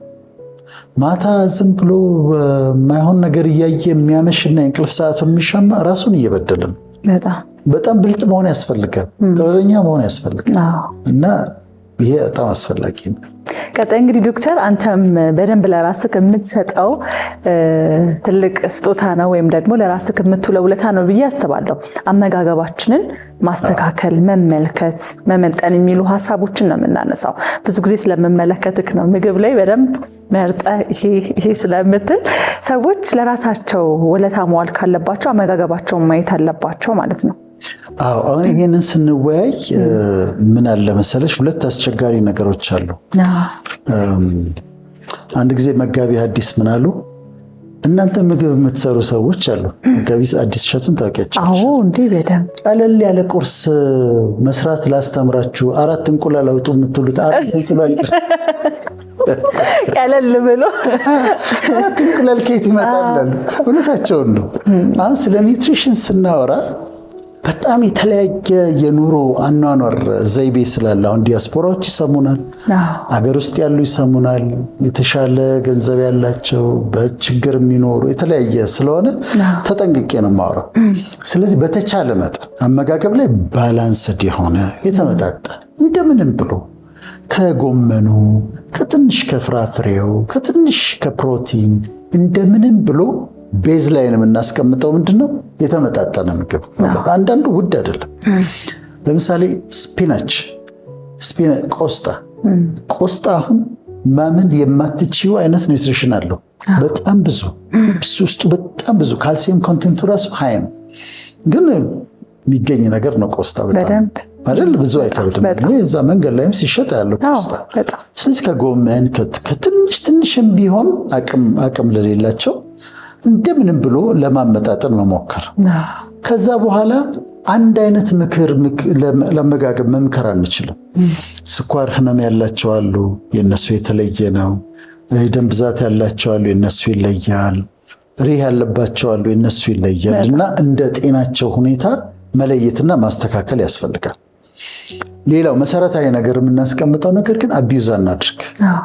ማታ ዝም ብሎ የማይሆን ነገር እያየ የሚያመሽና የእንቅልፍ ሰዓቱን የሚሻማ ራሱን እየበደለ ነው። በጣም ብልጥ መሆን ያስፈልጋል፣ ጥበበኛ መሆን ያስፈልጋል። እና ይሄ በጣም አስፈላጊ ነው። ቀጣይ እንግዲህ ዶክተር አንተም በደንብ ለራስህ የምትሰጠው ትልቅ ስጦታ ነው ወይም ደግሞ ለራስህ የምትውለው ውለታ ነው ብዬ አስባለሁ። አመጋገባችንን ማስተካከል፣ መመልከት፣ መመጠን የሚሉ ሀሳቦችን ነው የምናነሳው። ብዙ ጊዜ ስለምመለከትክ ነው ምግብ ላይ በደንብ መርጠህ ይሄ ስለምትል ሰዎች ለራሳቸው ውለታ መዋል ካለባቸው አመጋገባቸውን ማየት አለባቸው ማለት ነው። አዎ፣ አሁን ይሄንን ስንወያይ ምን አለ መሰለሽ፣ 2 አስቸጋሪ ነገሮች አሉ። አንድ ጊዜ መጋቢ ሐዲስ ምን አሉ? እናንተ ምግብ የምትሰሩ ሰዎች አሉ። መጋቢ ሐዲስ እሸቱን ታውቂያቸው? አዎ፣ እንዴ በደንብ ቀለል ያለ ቁርስ መስራት ላስተምራችሁ፣ 4 እንቁላል አውጡ የምትሉት 4 እንቁላል ቀለል ብሎ 4 እንቁላል ከየት ይመጣል? እውነታቸውን ነው። አሁን ስለ ኒውትሪሽን ስናወራ በጣም የተለያየ የኑሮ አኗኗር ዘይቤ ስላለ አሁን ዲያስፖራዎች ይሰሙናል፣ አገር ውስጥ ያሉ ይሰሙናል። የተሻለ ገንዘብ ያላቸው በችግር የሚኖሩ የተለያየ ስለሆነ ተጠንቅቄ ነው የማወራው። ስለዚህ በተቻለ መጠን አመጋገብ ላይ ባላንስድ የሆነ የተመጣጠነ እንደምንም ብሎ ከጎመኑ፣ ከትንሽ ከፍራፍሬው፣ ከትንሽ ከፕሮቲን እንደምንም ብሎ ቤዝ ላይ የምናስቀምጠው ምንድነው? የተመጣጠነ ምግብ ማለት። አንዳንዱ ውድ አይደለም። ለምሳሌ ስፒናች፣ ቆስጣ አሁን ማመን የማትችይው አይነት ኒውትሪሽን አለው። በጣም ብዙ ውስጡ በጣም ብዙ ካልሲየም ኮንቴንቱ ራሱ ሃይ ነው። ግን የሚገኝ ነገር ነው ቆስጣ በጣም አይደል? ብዙ አይከብድም። እዛ መንገድ ላይም ሲሸጥ ያለው ቆስጣ። ስለዚህ ከጎመን ከትንሽም ቢሆን አቅም ለሌላቸው እንደምንም ብሎ ለማመጣጠን መሞከር። ከዛ በኋላ አንድ አይነት ምክር ለመጋገብ መምከር አንችልም። ስኳር ህመም ያላቸው አሉ፣ የነሱ የተለየ ነው። የደም ብዛት ያላቸው አሉ፣ የነሱ ይለያል። ሪህ ያለባቸው አሉ፣ የነሱ ይለያል። እና እንደ ጤናቸው ሁኔታ መለየትና ማስተካከል ያስፈልጋል። ሌላው መሰረታዊ ነገር የምናስቀምጠው ነገር ግን አቢዩዝ አናድርግ።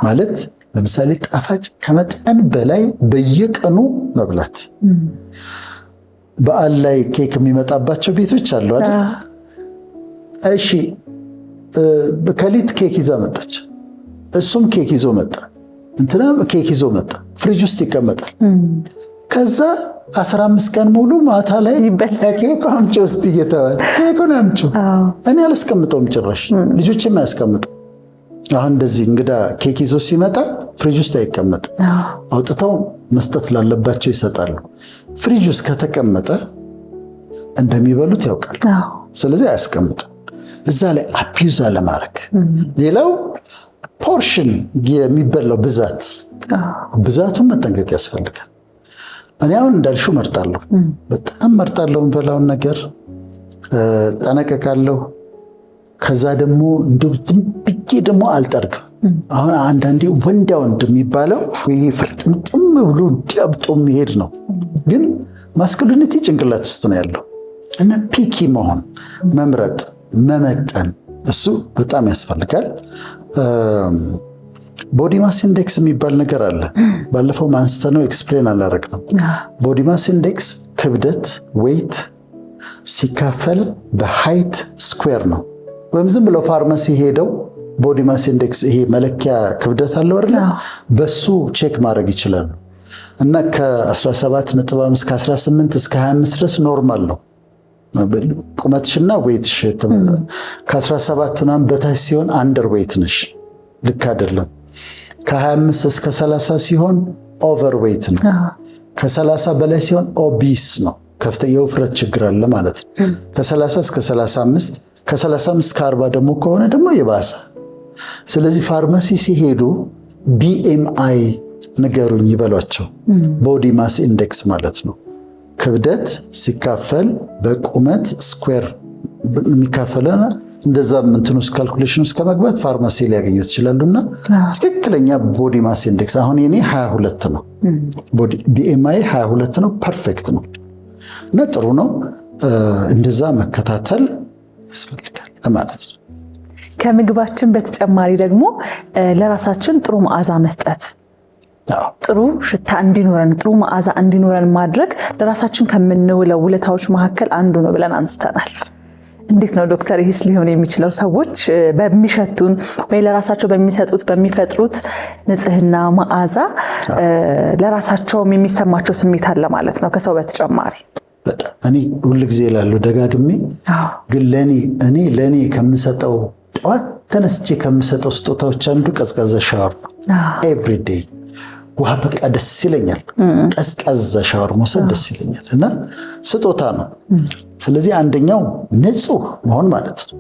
ማለት ለምሳሌ ጣፋጭ ከመጠን በላይ በየቀኑ መብላት። በዓል ላይ ኬክ የሚመጣባቸው ቤቶች አሉ አይደል? እሺ ከሊት ኬክ ይዛ መጣች፣ እሱም ኬክ ይዞ መጣ፣ እንትናም ኬክ ይዞ መጣ። ፍሪጅ ውስጥ ይቀመጣል። ከዛ 15 ቀን ሙሉ ማታ ላይ ኬክ አምጪ ውስጥ እየተባለ ኬኩን አምጪ። እኔ አላስቀምጠውም ጭራሽ፣ ልጆችም አያስቀምጡ። አሁን እንደዚህ እንግዳ ኬክ ይዞ ሲመጣ ፍሪጅ ውስጥ አይቀመጥም። አውጥተው መስጠት ላለባቸው ይሰጣሉ። ፍሪጅ ውስጥ ከተቀመጠ እንደሚበሉት ያውቃል። ስለዚህ አያስቀምጡ። እዛ ላይ አቢዩዝ አለማድረግ። ሌላው ፖርሽን የሚበላው ብዛቱን መጠንቀቅ ያስፈልጋል። እኔ አሁን እንዳልሽው መርጣለሁ፣ በጣም መርጣለሁ። የምበላውን ነገር ጠነቀቃለሁ። ከዛ ደግሞ እንደው ዝም ብዬ ደግሞ አልጠርግም። አሁን አንዳንዴ ወንዳ ወንድ የሚባለው ይሄ ፍርጥምጥም ብሎ እንዲያብጦ የሚሄድ ነው። ግን ማስኩሊኒቲ ጭንቅላት ውስጥ ነው ያለው እና ፒኪ መሆን፣ መምረጥ፣ መመጠን እሱ በጣም ያስፈልጋል። ቦዲ ማስ ኢንዴክስ የሚባል ነገር አለ። ባለፈው ማንስተነው ኤክስፕሌን አላደረግንም። ቦዲ ማስ ኢንዴክስ ክብደት ዌይት ሲካፈል በሃይት ስኩዌር ነው። ወይም ዝም ብለው ፋርማሲ ሄደው ቦዲ ማስ ኢንዴክስ ይሄ መለኪያ ክብደት አለው አይደል? በሱ ቼክ ማድረግ ይችላሉ። እና ከ17.5 እስከ 18 እስከ 25 ድረስ ኖርማል ነው ቁመትሽና ዌይትሽ። ከ17 ምናምን በታች ሲሆን አንደር ዌይት ነሽ፣ ልክ አይደለም። ከ25 እስከ 30 ሲሆን ኦቨር ዌይት ነው። ከ30 በላይ ሲሆን ኦቢስ ነው፣ ከፍተኛ የውፍረት ችግር አለ ማለት ነው። ከ30 እስከ 35 ከ35 እስከ 40 ደግሞ ከሆነ ደግሞ የባሰ። ስለዚህ ፋርማሲ ሲሄዱ ቢኤምአይ ንገሩኝ ይበሏቸው። ቦዲ ማስ ኢንዴክስ ማለት ነው ክብደት ሲካፈል በቁመት ስኩዌር የሚካፈለና እንደዛ እንትን ውስጥ ካልኩሌሽን ውስጥ ከመግባት ፋርማሲ ሊያገኙት ይችላሉና ትክክለኛ ቦዲ ማስ ኢንዴክስ አሁን የኔ 22 ነው። ቢኤምአይ 22 ነው። ፐርፌክት ነው እና ጥሩ ነው። እንደዛ መከታተል ያስፈልጋል ማለት ነው። ከምግባችን በተጨማሪ ደግሞ ለራሳችን ጥሩ መዓዛ መስጠት፣ ጥሩ ሽታ እንዲኖረን፣ ጥሩ መዓዛ እንዲኖረን ማድረግ ለራሳችን ከምንውለው ውለታዎች መካከል አንዱ ነው ብለን አንስተናል። እንዴት ነው ዶክተር ይህስ ሊሆን የሚችለው? ሰዎች በሚሸቱን ወይ ለራሳቸው በሚሰጡት በሚፈጥሩት ንጽህና መዓዛ ለራሳቸውም የሚሰማቸው ስሜት አለ ማለት ነው ከሰው በተጨማሪ። በጣም እኔ ሁል ጊዜ እላለሁ ደጋግሜ፣ ግን ለኔ ከምሰጠው ጠዋት ተነስቼ ከምሰጠው ስጦታዎች አንዱ ቀዝቃዛ ሻወር ነው። ኤቭሪ ዴይ ውሃ በቃ ደስ ይለኛል። ቀዝቃዛ ሻወር መውሰድ ደስ ይለኛል እና ስጦታ ነው። ስለዚህ አንደኛው ንጹህ መሆን ማለት ነው።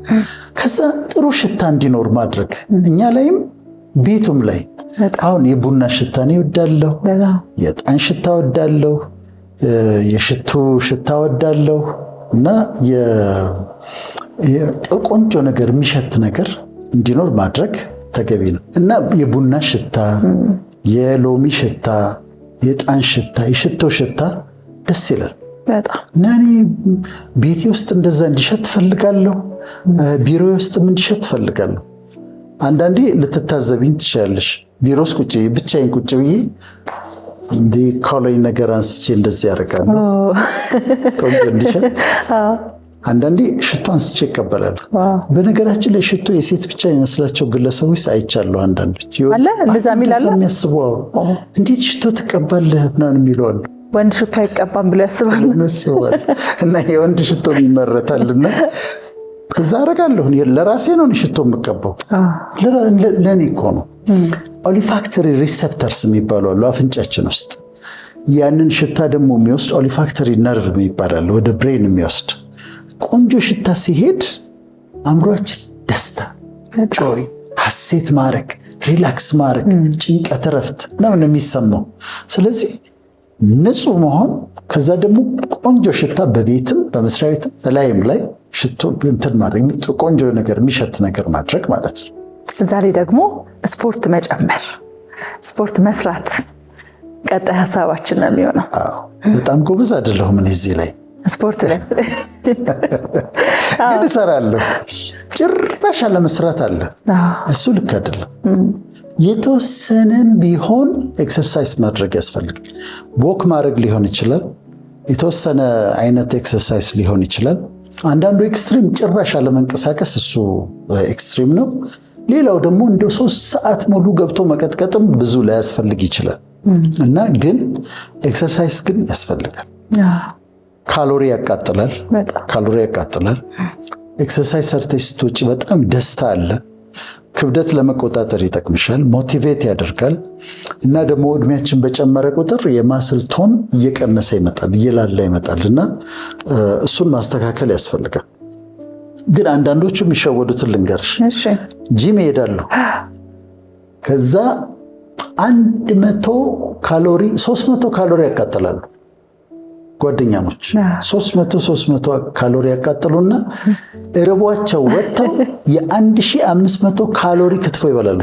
ከዛ ጥሩ ሽታ እንዲኖር ማድረግ እኛ ላይም ቤቱም ላይ። አሁን የቡና ሽታ እኔ እወዳለሁ፣ የዕጣን ሽታ እወዳለሁ፣ የሽቱ ሽታ እወዳለሁ እና ቆንጆ ነገር የሚሸት ነገር እንዲኖር ማድረግ ተገቢ ነው እና የቡና ሽታ፣ የሎሚ ሽታ፣ የዕጣን ሽታ፣ የሽቶ ሽታ ደስ ይላል በጣም እና እኔ ቤቴ ውስጥ እንደዛ እንዲሸት ፈልጋለሁ። ቢሮ ውስጥም እንዲሸት ፈልጋለሁ። አንዳንዴ ልትታዘቢኝ ትችያለሽ። ቢሮ ውስጥ ብቻዬን ቁጭ ብዬ እንደ ኮሎኝ ነገር አንስቼ እንደዚህ ያደርጋለሁ ቆንጆ እንዲሸት። አንዳንዴ ሽቶ አንስቼ ይቀበላል። በነገራችን ላይ ሽቶ የሴት ብቻ የሚመስላቸው ግለሰቦች አይቻለሁ። አንዳንዶች የሚያስቡ እንዴት ሽቶ ትቀባለህ ምናምን የሚሉ አሉ። ወንድ ሽቶ አይቀባም ብሎ ያስባሉ እና የወንድ ሽቶ ይመረታልና ከዛ አደርጋለሁ። ለራሴ ነው ሽቶ የምቀባው፣ ለእኔ እኮ ነው። ኦሊፋክተሪ ሪሴፕተርስ የሚባሉ አሉ አፍንጫችን ውስጥ። ያንን ሽታ ደግሞ የሚወስድ ኦሊፋክተሪ ነርቭ የሚባል አለ ወደ ብሬን የሚወስድ። ቆንጆ ሽታ ሲሄድ አእምሯችን ደስታ፣ ጆይ፣ ሐሴት ማድረግ፣ ሪላክስ ማድረግ፣ ጭንቀት፣ እረፍት ነው የሚሰማው። ስለዚህ ንጹህ መሆን፣ ከዛ ደግሞ ቆንጆ ሽታ በቤትም በመስሪያ ቤትም ላይም ላይ ሽቶ እንትን ማድረግ፣ ቆንጆ ነገር የሚሸት ነገር ማድረግ ማለት ነው። ዛሬ ደግሞ ስፖርት መጨመር፣ ስፖርት መስራት ቀጣይ ሀሳባችን ነው የሚሆነው። በጣም ጎበዝ አይደለሁም እኔ እዚህ ላይ ስፖርት ላይ ግን እሰራለሁ። ጭራሽ አለመስራት አለ፣ እሱ ልክ አይደለም። የተወሰነም ቢሆን ኤክሰርሳይዝ ማድረግ ያስፈልጋል። ወክ ማድረግ ሊሆን ይችላል፣ የተወሰነ አይነት ኤክሰርሳይዝ ሊሆን ይችላል። አንዳንዱ ኤክስትሪም ጭራሽ አለመንቀሳቀስ፣ እሱ ኤክስትሪም ነው። ሌላው ደግሞ እንደ 3 ሰዓት ሙሉ ገብቶ መቀጥቀጥም ብዙ ላያስፈልግ ይችላል እና ግን ኤክሰርሳይዝ ግን ያስፈልጋል። ካሎሪ ያቃጥላል። ኤክሰርሳይዝ ሰርተሽ ስትወጪ በጣም ደስታ አለ። ክብደት ለመቆጣጠር ይጠቅምሻል፣ ሞቲቬት ያደርጋል እና ደግሞ እድሜያችን በጨመረ ቁጥር የማስል ቶን እየቀነሰ ይመጣል፣ እየላላ ይመጣል እና እሱን ማስተካከል ያስፈልጋል። ግን አንዳንዶቹ የሚሸወዱትን ልንገርሽ። ጂም ይሄዳሉ፣ ከዛ 100 ካሎሪ 300 ካሎሪ ያቃጥላሉ። ጓደኛሞች 300 ካሎሪ ያቃጥሉና እርቧቸው ወጥተው የ1500 ካሎሪ ክትፎ ይበላሉ፣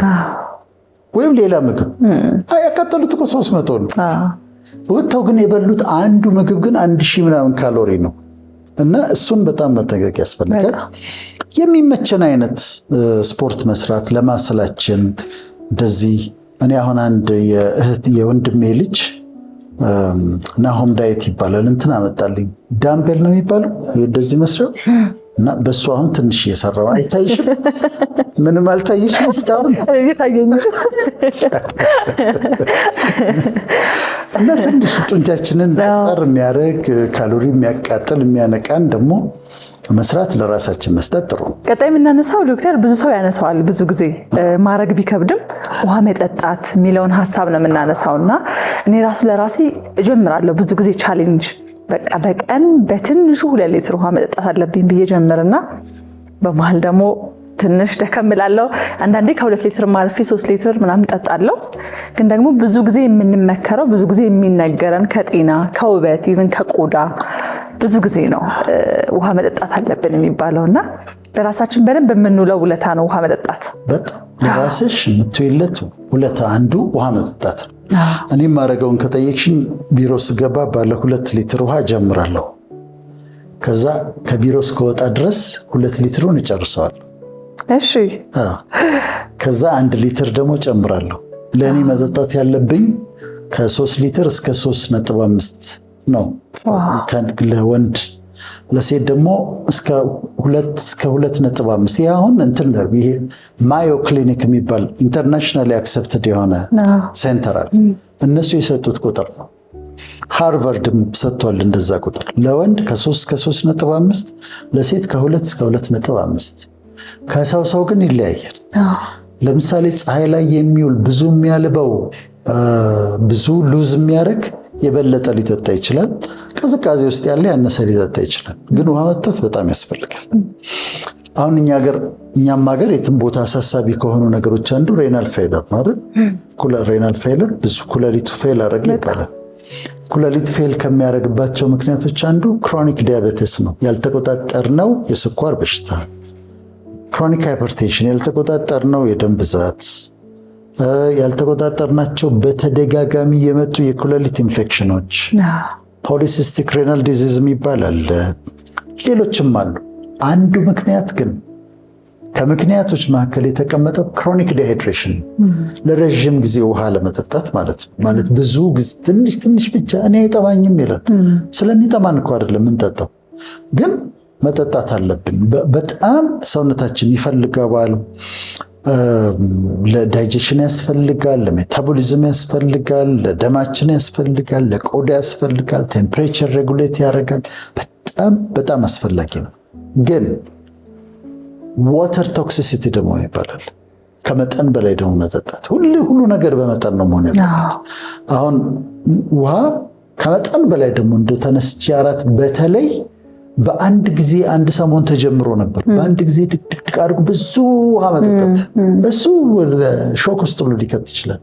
ወይም ሌላ ምግብ። ያቃጠሉት እኮ 300 ነው። ወጥተው ግን የበሉት አንዱ ምግብ ግን 1000 ምናምን ካሎሪ ነው። እና እሱን በጣም መጠንቀቅ ያስፈልጋል። የሚመቸን አይነት ስፖርት መስራት ለማስላችን እንደዚህ። እኔ አሁን አንድ የወንድሜ ልጅ ናሆም ዳይት ይባላል እንትን አመጣልኝ። ዳምቤል ነው የሚባለው እንደዚህ መስሪያው እና በሱ አሁን ትንሽ እየሰራው። አይታይሽም? ምንም አልታይሽም እስካሁን? እና ትንሽ ጡንቻችንን ጠር የሚያደርግ ካሎሪ የሚያቃጥል የሚያነቃን ደግሞ መስራት ለራሳችን መስጠት ጥሩ ነው። ቀጣይ የምናነሳው ዶክተር ብዙ ሰው ያነሳዋል፣ ብዙ ጊዜ ማድረግ ቢከብድም ውሃ መጠጣት የሚለውን ሀሳብ ነው የምናነሳው እና እኔ ራሱ ለራሴ እጀምራለሁ ብዙ ጊዜ ቻሌንጅ፣ በቃ በቀን በትንሹ 2 ሊትር ውሃ መጠጣት አለብኝ ብዬ ጀምርና በመሀል ደግሞ ትንሽ ደከም እላለሁ። አንዳንዴ ከ2 ሊትር ማለፊ 3 ሊትር ምናምን ጠጣለሁ። ግን ደግሞ ብዙ ጊዜ የምንመከረው ብዙ ጊዜ የሚነገረን ከጤና ከውበት ኢቭን ከቆዳ ብዙ ጊዜ ነው ውሃ መጠጣት አለብን የሚባለው እና ለራሳችን በደንብ የምንውለው ውለታ ነው ውሃ መጠጣት። በጣም ለራስሽ የምትውለት ውለታ አንዱ ውሃ መጠጣት ነው። እኔም ማድረገውን ከጠየቅሽኝ ቢሮ ስገባ ባለ 2 ሊትር ውሃ ጀምራለሁ። ከዛ ከቢሮ እስከወጣ ድረስ 2 ሊትሩን እጨርሰዋለሁ። እሺ። ከዛ 1 ሊትር ደግሞ ጨምራለሁ። ለእኔ መጠጣት ያለብኝ ከ3 ሊትር እስከ 3.5 ነው ለወንድ። ለሴት ደግሞ እስከ 2.5። ይህ አሁን እንትን ይሄ ማዮ ክሊኒክ የሚባል ኢንተርናሽናል አክሰፕትድ የሆነ ሴንተር አለ። እነሱ የሰጡት ቁጥር ነው። ሃርቫርድም ሰጥቷል እንደዛ ቁጥር። ለወንድ ከ3 እስከ 3.5፣ ለሴት ከ2 እስከ 2.5። ከሰው ሰው ግን ይለያያል። ለምሳሌ ፀሐይ ላይ የሚውል ብዙ የሚያልበው ብዙ ሉዝ የሚያደርግ የበለጠ ሊጠጣ ይችላል። ቅዝቃዜ ውስጥ ያለ ያነሰ ሊጠጣ ይችላል። ግን ውሃ መጠጣት በጣም ያስፈልጋል። አሁን እኛም ሀገር የትም ቦታ አሳሳቢ ከሆኑ ነገሮች አንዱ ሬናል ፌለር ነው አይደል? ሬናል ፌለር ብዙ ኩላሊቱ ፌል አደረገ ይባላል። ኩላሊት ፌል ከሚያደርግባቸው ምክንያቶች አንዱ ክሮኒክ ዲያቤቴስ ነው፣ ያልተቆጣጠርነው የስኳር በሽታ፣ ክሮኒክ ሃይፐርቴንሽን ያልተቆጣጠርነው የደም ብዛት፣ ያልተቆጣጠርናቸው በተደጋጋሚ የመጡ የኩላሊት ኢንፌክሽኖች፣ ፖሊሲስቲክ ሬናል ዲዚዝ የሚባል አለ፣ ሌሎችም አሉ። አንዱ ምክንያት ግን ከምክንያቶች መካከል የተቀመጠው ክሮኒክ ዲሃይድሬሽን፣ ለረዥም ጊዜ ውሃ ለመጠጣት ማለት ብዙ ጊዜ ትንሽ ብቻ እኔ አይጠማኝም ይላል። ስለሚጠማን እኮ አይደለም የምንጠጣው፣ ግን መጠጣት አለብን። በጣም ሰውነታችን ይፈልገዋል። ለዳይጀሽን ያስፈልጋል፣ ለሜታቦሊዝም ያስፈልጋል፣ ለደማችን ያስፈልጋል፣ ለቆዳ ያስፈልጋል፣ ቴምፕሬቸር ሬጉሌት ያደርጋል። በጣም አስፈላጊ ነው። ግን ዋተር ቶክሲሲቲ ደግሞ ይባላል። ከመጠን በላይ ደግሞ መጠጣት። ሁሉ ነገር በመጠን ነው መሆን ያለበት። አሁን ውሃ ከመጠን በላይ ደግሞ እንደው ተነስቼ 4 በተለይ በአንድ ጊዜ አንድ ሰሞን ተጀምሮ ነበር። በአንድ ጊዜ ድቅድቅ አድርጎ ብዙ ውሃ መጠጣት እሱ ሾክ ውስጥ ብሎ ሊከት ይችላል።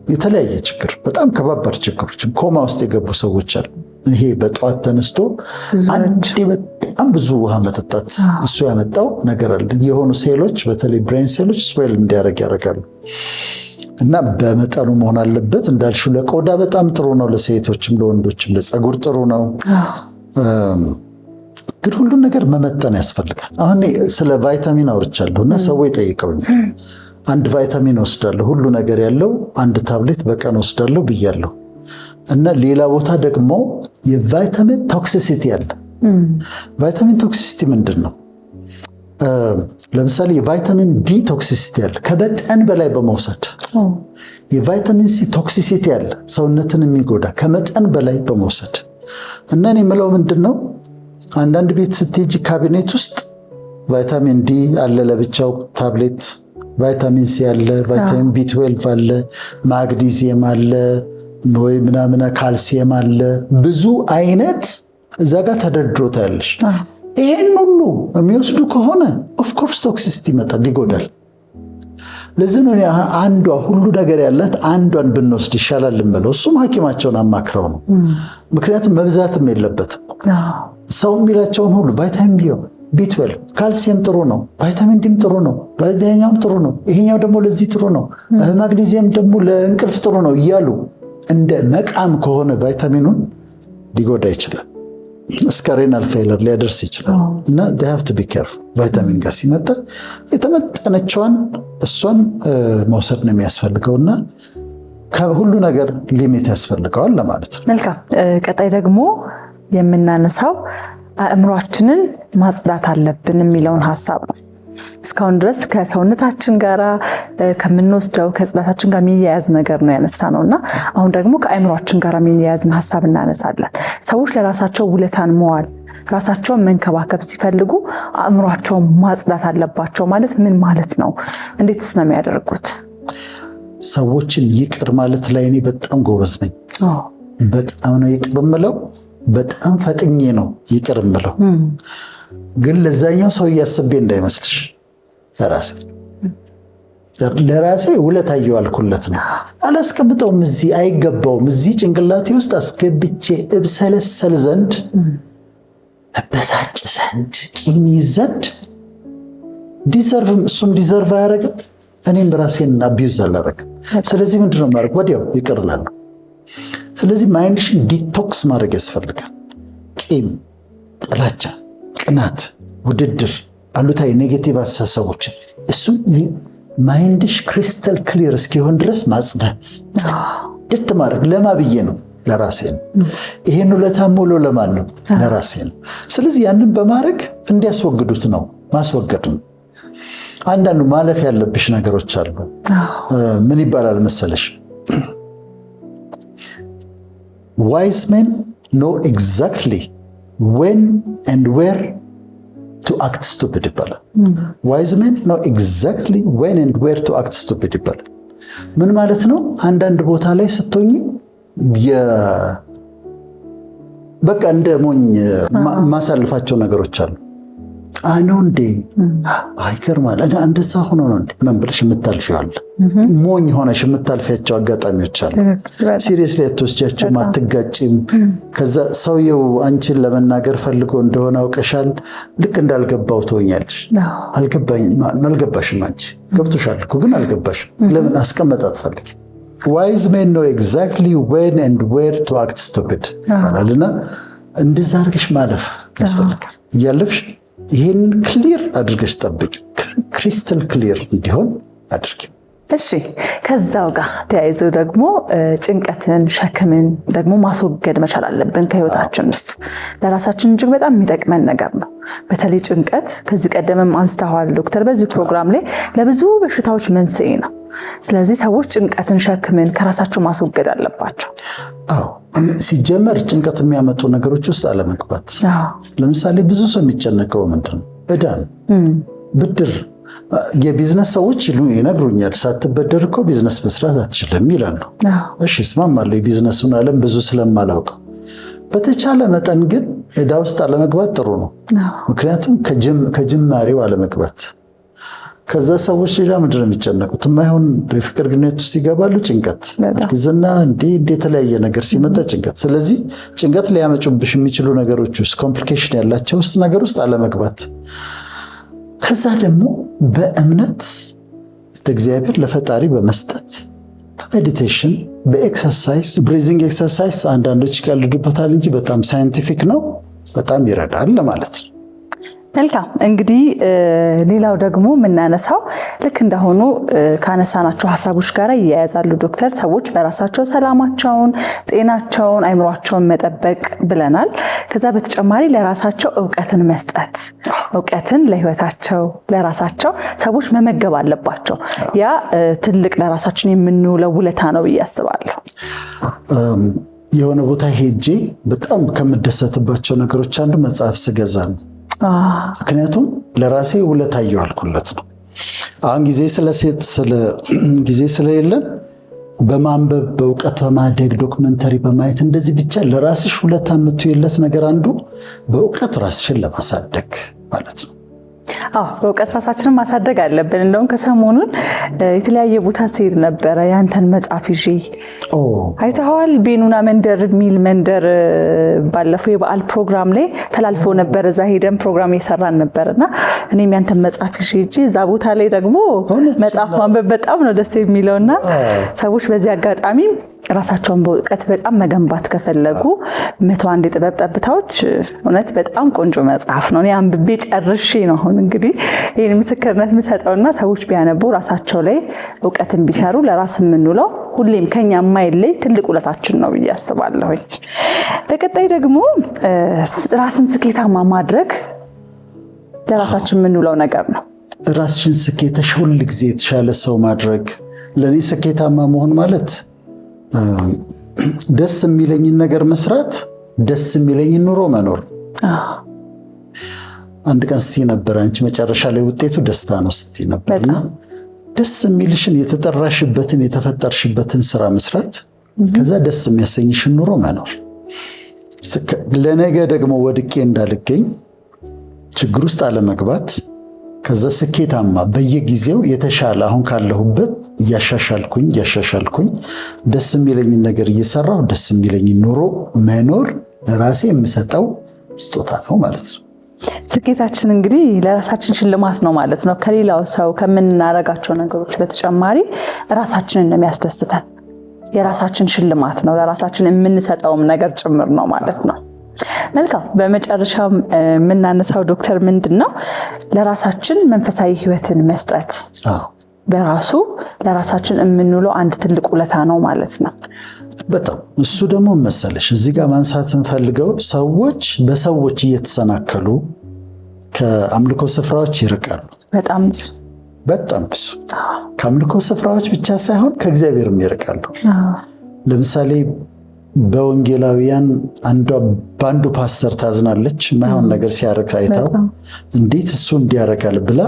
የተለያየ ችግር፣ በጣም ከባባድ ችግሮች፣ ኮማ ውስጥ የገቡ ሰዎች አሉ። ይሄ በጠዋት ተነስቶ አንድ በጣም ብዙ ውሃ መጠጣት እሱ ያመጣው ነገር አለ። የሆኑ ሴሎች በተለይ ብሬን ሴሎች ስዌል እንዲያደርግ ያደርጋሉ። እና በመጠኑ መሆን አለበት። እንዳልሽው ለቆዳ በጣም ጥሩ ነው፣ ለሴቶችም ለወንዶችም፣ ለፀጉር ጥሩ ነው። ግን ሁሉን ነገር መመጠን ያስፈልጋል። አሁን ስለ ቫይታሚን አውርቻለሁ እና ሰዎች ጠይቀውኛል። አንድ ቫይታሚን ወስዳለሁ፣ ሁሉ ነገር ያለው አንድ ታብሌት በቀን ወስዳለሁ ብያለሁ። እና ሌላ ቦታ ደግሞ የቫይታሚን ቶክሲሲቲ አለ። ቫይታሚን ቶክሲሲቲ ምንድን ነው? ለምሳሌ የቫይታሚን ዲ ቶክሲሲቲ አለ፣ ከመጠን በላይ በመውሰድ። የቫይታሚን ሲ ቶክሲሲቲ አለ፣ ሰውነትን የሚጎዳ ከመጠን በላይ በመውሰድ። እና እኔ የምለው ምንድን ነው፣ አንዳንድ ቤት ስትሄጂ ካቢኔት ውስጥ ቫይታሚን ዲ አለ ለብቻው ታብሌት፣ ቫይታሚን ሲ አለ፣ ቫይታሚን ቢ12 አለ፣ ማግኒዚየም አለ ወይ ምናምን፣ ካልሲየም አለ፣ ብዙ አይነት እዛ ጋር ተደርድሮ ታያለሽ። ይሄን ሁሉ የሚወስዱ ከሆነ ኦፍኮርስ ቶክሲሲቲ ይመጣል፣ ይጎዳል። ለዚህ ነው አንዷ ሁሉ ነገር ያላት አንዷን ብንወስድ ይሻላል የምለው። እሱም ሐኪማቸውን አማክረው ነው። ምክንያቱም መብዛትም የለበትም። ሰው የሚላቸውን ሁሉ ቫይታሚን ቢ12 ካልሲየም ጥሩ ነው፣ ቫይታሚን ዲም ጥሩ ነው፣ ይሄኛውም ጥሩ ነው፣ ይሄኛው ደግሞ ለዚህ ጥሩ ነው፣ ማግኒዚየም ደግሞ ለእንቅልፍ ጥሩ ነው እያሉ እንደ መቃም ከሆነ ቫይታሚኑን ሊጎዳ ይችላል። እስከ ሬናል ፌለር ሊያደርስ ይችላል። እና they have to be careful። ቫይታሚን ጋር ሲመጣ የተመጠነችዋን እሷን መውሰድ ነው የሚያስፈልገው እና ከሁሉ ነገር ሊሚት ያስፈልገዋል ለማለት ነው። መልካም። ቀጣይ ደግሞ የምናነሳው አእምሯችንን ማጽዳት አለብን የሚለውን ሀሳብ ነው። እስካሁን ድረስ ከሰውነታችን ጋር ከምንወስደው ከጽዳታችን ጋር የሚያያዝ ነገር ነው ያነሳ ነው እና አሁን ደግሞ ከአእምሯችን ጋር የሚያያዝን ሀሳብ እናነሳለን። ሰዎች ለራሳቸው ውለታን መዋል፣ ራሳቸውን መንከባከብ ሲፈልጉ አእምሯቸውን ማጽዳት አለባቸው ማለት ምን ማለት ነው? እንዴትስ ነው የሚያደርጉት? ሰዎችን ይቅር ማለት ላይ እኔ በጣም ጎበዝ ነኝ። በጣም ነው ይቅር የምለው። በጣም ፈጥኜ ነው ይቅር የምለው። ግን ለዛኛው ሰው እያስቤ እንዳይመስልሽ፣ ለራሴ ውለታ እየዋልኩለት ነው። አላስቀምጠውም፣ እዚህ አይገባውም። እዚህ ጭንቅላቴ ውስጥ አስገብቼ እብሰለሰል ዘንድ፣ እበሳጭ ዘንድ፣ ቂም ይዝ ዘንድ እሱም ዲዘርቭ አያደርግም፣ እኔም ራሴን አቢዩዝ አላደርግም። ስለዚህ ምንድነው ማድረግ? ወዲያው ይቅር እላለሁ። ስለዚህ ማይንድሽን ዲቶክስ ማድረግ ያስፈልጋል። ቂም፣ ጥላቻ፣ ቅናት፣ ውድድር፣ አሉታዊ ኔጌቲቭ አስተሳሰቦችን እሱም ማይንድሽ ክሪስታል ክሊር እስኪሆን ድረስ ማጽዳት ድት ማድረግ። ለማ ብዬ ነው? ለራሴ ነው። ይሄን ውለታ ሞሎ ለማን ነው? ለራሴ ነው። ስለዚህ ያንን በማድረግ እንዲያስወግዱት ነው፣ ማስወገድ ነው። አንዳንዱ ማለፍ ያለብሽ ነገሮች አሉ። ምን ይባላል መሰለሽ? wise men know exactly when and where to act stupid ይባላል። wise men know exactly when and where to act stupid ይባላል። ምን ማለት ነው? አንዳንድ ቦታ ላይ ስትሆኚ በቃ እንደ ሞኝ ማሳልፋቸው ነገሮች አሉ። ነው እንዴ? አይገርማል። እንደዛ ሆኖ ነው እንዴ ምናምን ብለሽ የምታልፊው አለ። ሞኝ ሆነሽ የምታልፊያቸው አጋጣሚዎች አሉ። ሲሪየስሊ አትወስጃቸውም፣ አትጋጭም። ከዛ ሰውየው አንቺን ለመናገር ፈልጎ እንደሆነ አውቀሻል። ልክ እንዳልገባው ትሆኛለሽ። አልገባሽም። አንቺ ገብቶሻል እኮ ግን አልገባሽም። ለምን አስቀመጣት ፈልጊ። wise men know exactly when and where to act stupid ይባላልና እንደዛ አድርገሽ ማለፍ ያስፈልጋል። እያለፍሽ ይህን ክሊር አድርገሽ ጠብቂ። ክሪስታል ክሊር እንዲሆን አድርጊ። እሺ፣ ከዛው ጋር ተያይዞ ደግሞ ጭንቀትን፣ ሸክምን ደግሞ ማስወገድ መቻል አለብን ከህይወታችን ውስጥ። ለራሳችን እጅግ በጣም የሚጠቅመን ነገር ነው። በተለይ ጭንቀት ከዚህ ቀደምም አንስተዋል ዶክተር በዚህ ፕሮግራም ላይ ለብዙ በሽታዎች መንስኤ ነው። ስለዚህ ሰዎች ጭንቀትን፣ ሸክምን ከራሳቸው ማስወገድ አለባቸው። አዎ፣ ሲጀመር ጭንቀት የሚያመጡ ነገሮች ውስጥ አለመግባት። ለምሳሌ ብዙ ሰው የሚጨነቀው ምንድን ነው? ዕዳ ነው፣ ብድር። የቢዝነስ ሰዎች ይነግሩኛል፣ ሳትበደር እኮ ቢዝነስ መስራት አትችልም ይላሉ። እሺ፣ እስማማለሁ። የቢዝነሱን ዓለም ብዙ ስለማላውቀው በተቻለ መጠን ግን ዕዳ ውስጥ አለመግባት ጥሩ ነው። ምክንያቱም ከጅማሬው አለመግባት። ከዛ ሰዎች ሌላ ምንድን ነው የሚጨነቁት? የማይሆን የፍቅር ግንኙነት ውስጥ ይገባሉ። ጭንቀት፣ እርግዝና፣ የተለያየ ነገር ሲመጣ ጭንቀት። ስለዚህ ጭንቀት ሊያመጩብሽ የሚችሉ ነገሮች ውስጥ ኮምፕሊኬሽን ያላቸው ውስጥ ነገር ውስጥ አለመግባት። ከዛ ደግሞ በእምነት ለእግዚአብሔር ለፈጣሪ በመስጠት በሜዲቴሽን በኤክሰርሳይዝ ብሪዚንግ ኤክሰርሳይዝ አንዳንዶች ይቀልዱበታል እንጂ በጣም ሳይንቲፊክ ነው፣ በጣም ይረዳል ለማለት ነው። መልካም እንግዲህ ሌላው ደግሞ የምናነሳው ልክ እንደሆኑ ካነሳናቸው ሀሳቦች ጋር ይያያዛሉ ዶክተር። ሰዎች በራሳቸው ሰላማቸውን፣ ጤናቸውን፣ አይምሯቸውን መጠበቅ ብለናል። ከዛ በተጨማሪ ለራሳቸው እውቀትን መስጠት፣ እውቀትን ለህይወታቸው ለራሳቸው ሰዎች መመገብ አለባቸው። ያ ትልቅ ለራሳችን የምንውለው ውለታ ነው ብዬ አስባለሁ። የሆነ ቦታ ሄጄ በጣም ከምደሰትባቸው ነገሮች አንዱ መጽሐፍ ስገዛ ነው። ምክንያቱም ለራሴ ውለታ እየዋልኩለት ነው። አሁን ጊዜ ስለሌለን በማንበብ በእውቀት በማደግ ዶክመንተሪ በማየት እንደዚህ ብቻ ለራስሽ ውለታ የምትውይለት ነገር አንዱ በእውቀት ራስሽን ለማሳደግ ማለት ነው። በእውቀት ራሳችንን ማሳደግ አለብን። እንደውም ከሰሞኑን የተለያየ ቦታ ስሄድ ነበረ ያንተን መጽሐፍ ይዤ አይተኸዋል። ቤኑና መንደር የሚል መንደር ባለፈው የበዓል ፕሮግራም ላይ ተላልፎ ነበር። እዛ ሄደን ፕሮግራም እየሰራን ነበርና እኔም ያንተን መጽሐፍ ይዤ እዛ ቦታ ላይ ደግሞ መጽሐፍ ማንበብ በጣም ነው ደስ የሚለውና ሰዎች በዚህ አጋጣሚ ራሳቸውን በእውቀት በጣም መገንባት ከፈለጉ 101 የጥበብ ጠብታዎች እውነት በጣም ቆንጆ መጽሐፍ ነው። እኔ አንብቤ ጨርሼ ነው አሁን እንግዲህ ይህን ምስክርነት የምሰጠውና ሰዎች ቢያነቡ ራሳቸው ላይ እውቀትን ቢሰሩ ለራስ የምንውለው ሁሌም ከኛ የማይለይ ትልቅ ውለታችን ነው ብዬ አስባለሁ። በቀጣይ ደግሞ ራስን ስኬታማ ማድረግ ለራሳችን የምንውለው ነገር ነው። ራስሽን ስኬተሽ ሁል ጊዜ የተሻለ ሰው ማድረግ ለኔ ስኬታማ መሆን ማለት ደስ የሚለኝን ነገር መስራት፣ ደስ የሚለኝን ኑሮ መኖር። አንድ ቀን ስትይ ነበር አንቺ መጨረሻ ላይ ውጤቱ ደስታ ነው ስትይ ነበርና ደስ የሚልሽን የተጠራሽበትን የተፈጠርሽበትን ስራ መስራት፣ ከዛ ደስ የሚያሰኝሽን ኑሮ መኖር። ለነገ ደግሞ ወድቄ እንዳልገኝ ችግር ውስጥ አለመግባት፣ ከዛ ስኬታማ በየጊዜው የተሻለ አሁን ካለሁበት እያሻሻልኩኝ ደስ የሚለኝን ነገር እየሰራሁ ደስ የሚለኝን ኑሮ መኖር ለራሴ የምሰጠው ስጦታ ነው ማለት ነው። ስኬታችን እንግዲህ ለራሳችን ሽልማት ነው ማለት ነው። ከሌላው ሰው ከምናረጋቸው ነገሮች በተጨማሪ ራሳችንን ነው የሚያስደስተን። የራሳችን ሽልማት ነው፣ ለራሳችን የምንሰጠውም ነገር ጭምር ነው ማለት ነው። መልካም። በመጨረሻ የምናነሳው ዶክተር ምንድነው ለራሳችን መንፈሳዊ ህይወትን መስጠት በራሱ ለራሳችን የምንውለው አንድ ትልቅ ውለታ ነው ማለት ነው። በጣም እሱ ደግሞ መሰለሽ እዚህ ጋር ማንሳት እንፈልገው ሰዎች በሰዎች እየተሰናከሉ ከአምልኮ ስፍራዎች ይርቃሉ። በጣም ብዙ ከአምልኮ ስፍራዎች ብቻ ሳይሆን ከእግዚአብሔርም ይርቃሉ። ለምሳሌ በወንጌላውያን በአንዱ ፓስተር ታዝናለች። ማይሆን ነገር ሲያረግ አይታው እንዴት እሱ እንዲያረጋል ብላ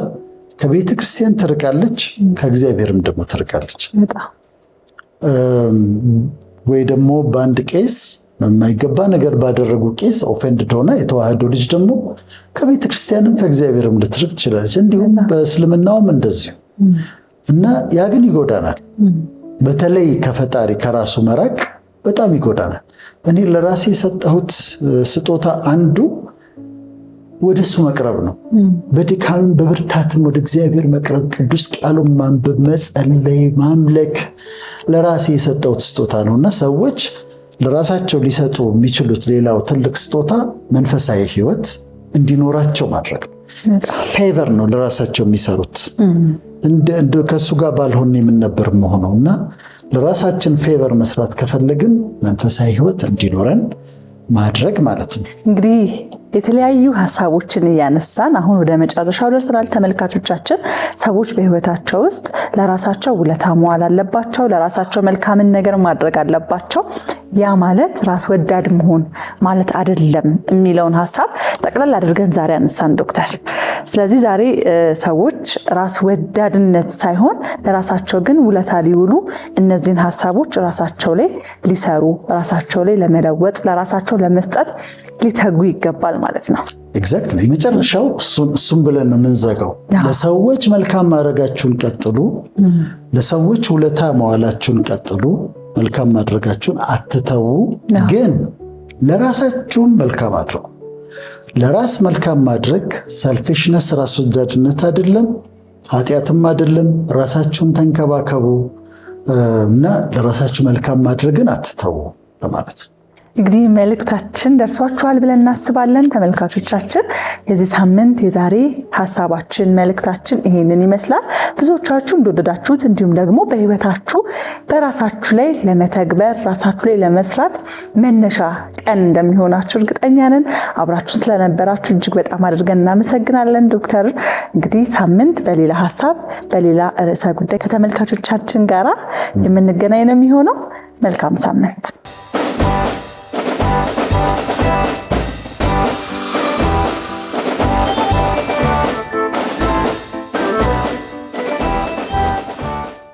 ከቤተ ክርስቲያን ትርቃለች፣ ከእግዚአብሔርም ደግሞ ትርቃለች። ወይ ደግሞ በአንድ ቄስ የማይገባ ነገር ባደረጉ ቄስ ኦፌንድድ ሆና የተዋህዶ ልጅ ደግሞ ከቤተ ክርስቲያንም ከእግዚአብሔርም ልትርቅ ትችላለች። እንዲሁም በእስልምናውም እንደዚሁ እና ያ ግን ይጎዳናል። በተለይ ከፈጣሪ ከራሱ መራቅ በጣም ይጎዳናል። እኔ ለራሴ የሰጠሁት ስጦታ አንዱ ወደ እሱ መቅረብ ነው። በድካምም በብርታትም ወደ እግዚአብሔር መቅረብ፣ ቅዱስ ቃሉን ማንበብ፣ መጸለይ፣ ማምለክ ለራሴ የሰጠሁት ስጦታ ነውና ሰዎች ለራሳቸው ሊሰጡ የሚችሉት ሌላው ትልቅ ስጦታ መንፈሳዊ ሕይወት እንዲኖራቸው ማድረግ ነው። ፌቨር ነው ለራሳቸው የሚሰሩት። ከእሱ ጋር ባልሆን የምንነበር መሆኑና ለራሳችን ፌቨር መስራት ከፈለግን መንፈሳዊ ሕይወት እንዲኖረን ማድረግ ማለት ነው። እንግዲህ የተለያዩ ሀሳቦችን እያነሳን አሁን ወደ መጨረሻው ደርሰናል። ተመልካቾቻችን ሰዎች በህይወታቸው ውስጥ ለራሳቸው ውለታ መዋል አለባቸው፣ ለራሳቸው መልካምን ነገር ማድረግ አለባቸው። ያ ማለት ራስ ወዳድ መሆን ማለት አይደለም የሚለውን ሀሳብ ጠቅላላ አድርገን ዛሬ አነሳን ዶክተር። ስለዚህ ዛሬ ሰዎች ራስ ወዳድነት ሳይሆን ለራሳቸው ግን ውለታ ሊውሉ እነዚህን ሀሳቦች ራሳቸው ላይ ሊሰሩ ራሳቸው ላይ ለመለወጥ ለራሳቸው ለመስጠት ሊተጉ ይገባል ማለት ነው። ኤግዛክትሊ የመጨረሻው እሱም ብለን ነው የምንዘጋው። ለሰዎች መልካም ማድረጋችሁን ቀጥሉ፣ ለሰዎች ውለታ መዋላችሁን ቀጥሉ፣ መልካም ማድረጋችሁን አትተዉ፣ ግን ለራሳችሁም መልካም አድርጉ። ለራስ መልካም ማድረግ ሰልፊሽነስ ራስ ወዳድነት አይደለም፣ ኃጢአትም አይደለም። ራሳችሁን ተንከባከቡ እና ለራሳችሁ መልካም ማድረግን አትተዉ ለማለት ነው። እንግዲህ መልእክታችን ደርሷችኋል ብለን እናስባለን ተመልካቾቻችን። የዚህ ሳምንት የዛሬ ሀሳባችን መልእክታችን ይሄንን ይመስላል። ብዙዎቻችሁ እንደወደዳችሁት እንዲሁም ደግሞ በህይወታችሁ በራሳችሁ ላይ ለመተግበር ራሳችሁ ላይ ለመስራት መነሻ ቀን እንደሚሆናችሁ እርግጠኛ ነን። አብራችሁ ስለነበራችሁ እጅግ በጣም አድርገን እናመሰግናለን። ዶክተር እንግዲህ ሳምንት በሌላ ሀሳብ በሌላ ርዕሰ ጉዳይ ከተመልካቾቻችን ጋራ የምንገናኝ ነው የሚሆነው። መልካም ሳምንት።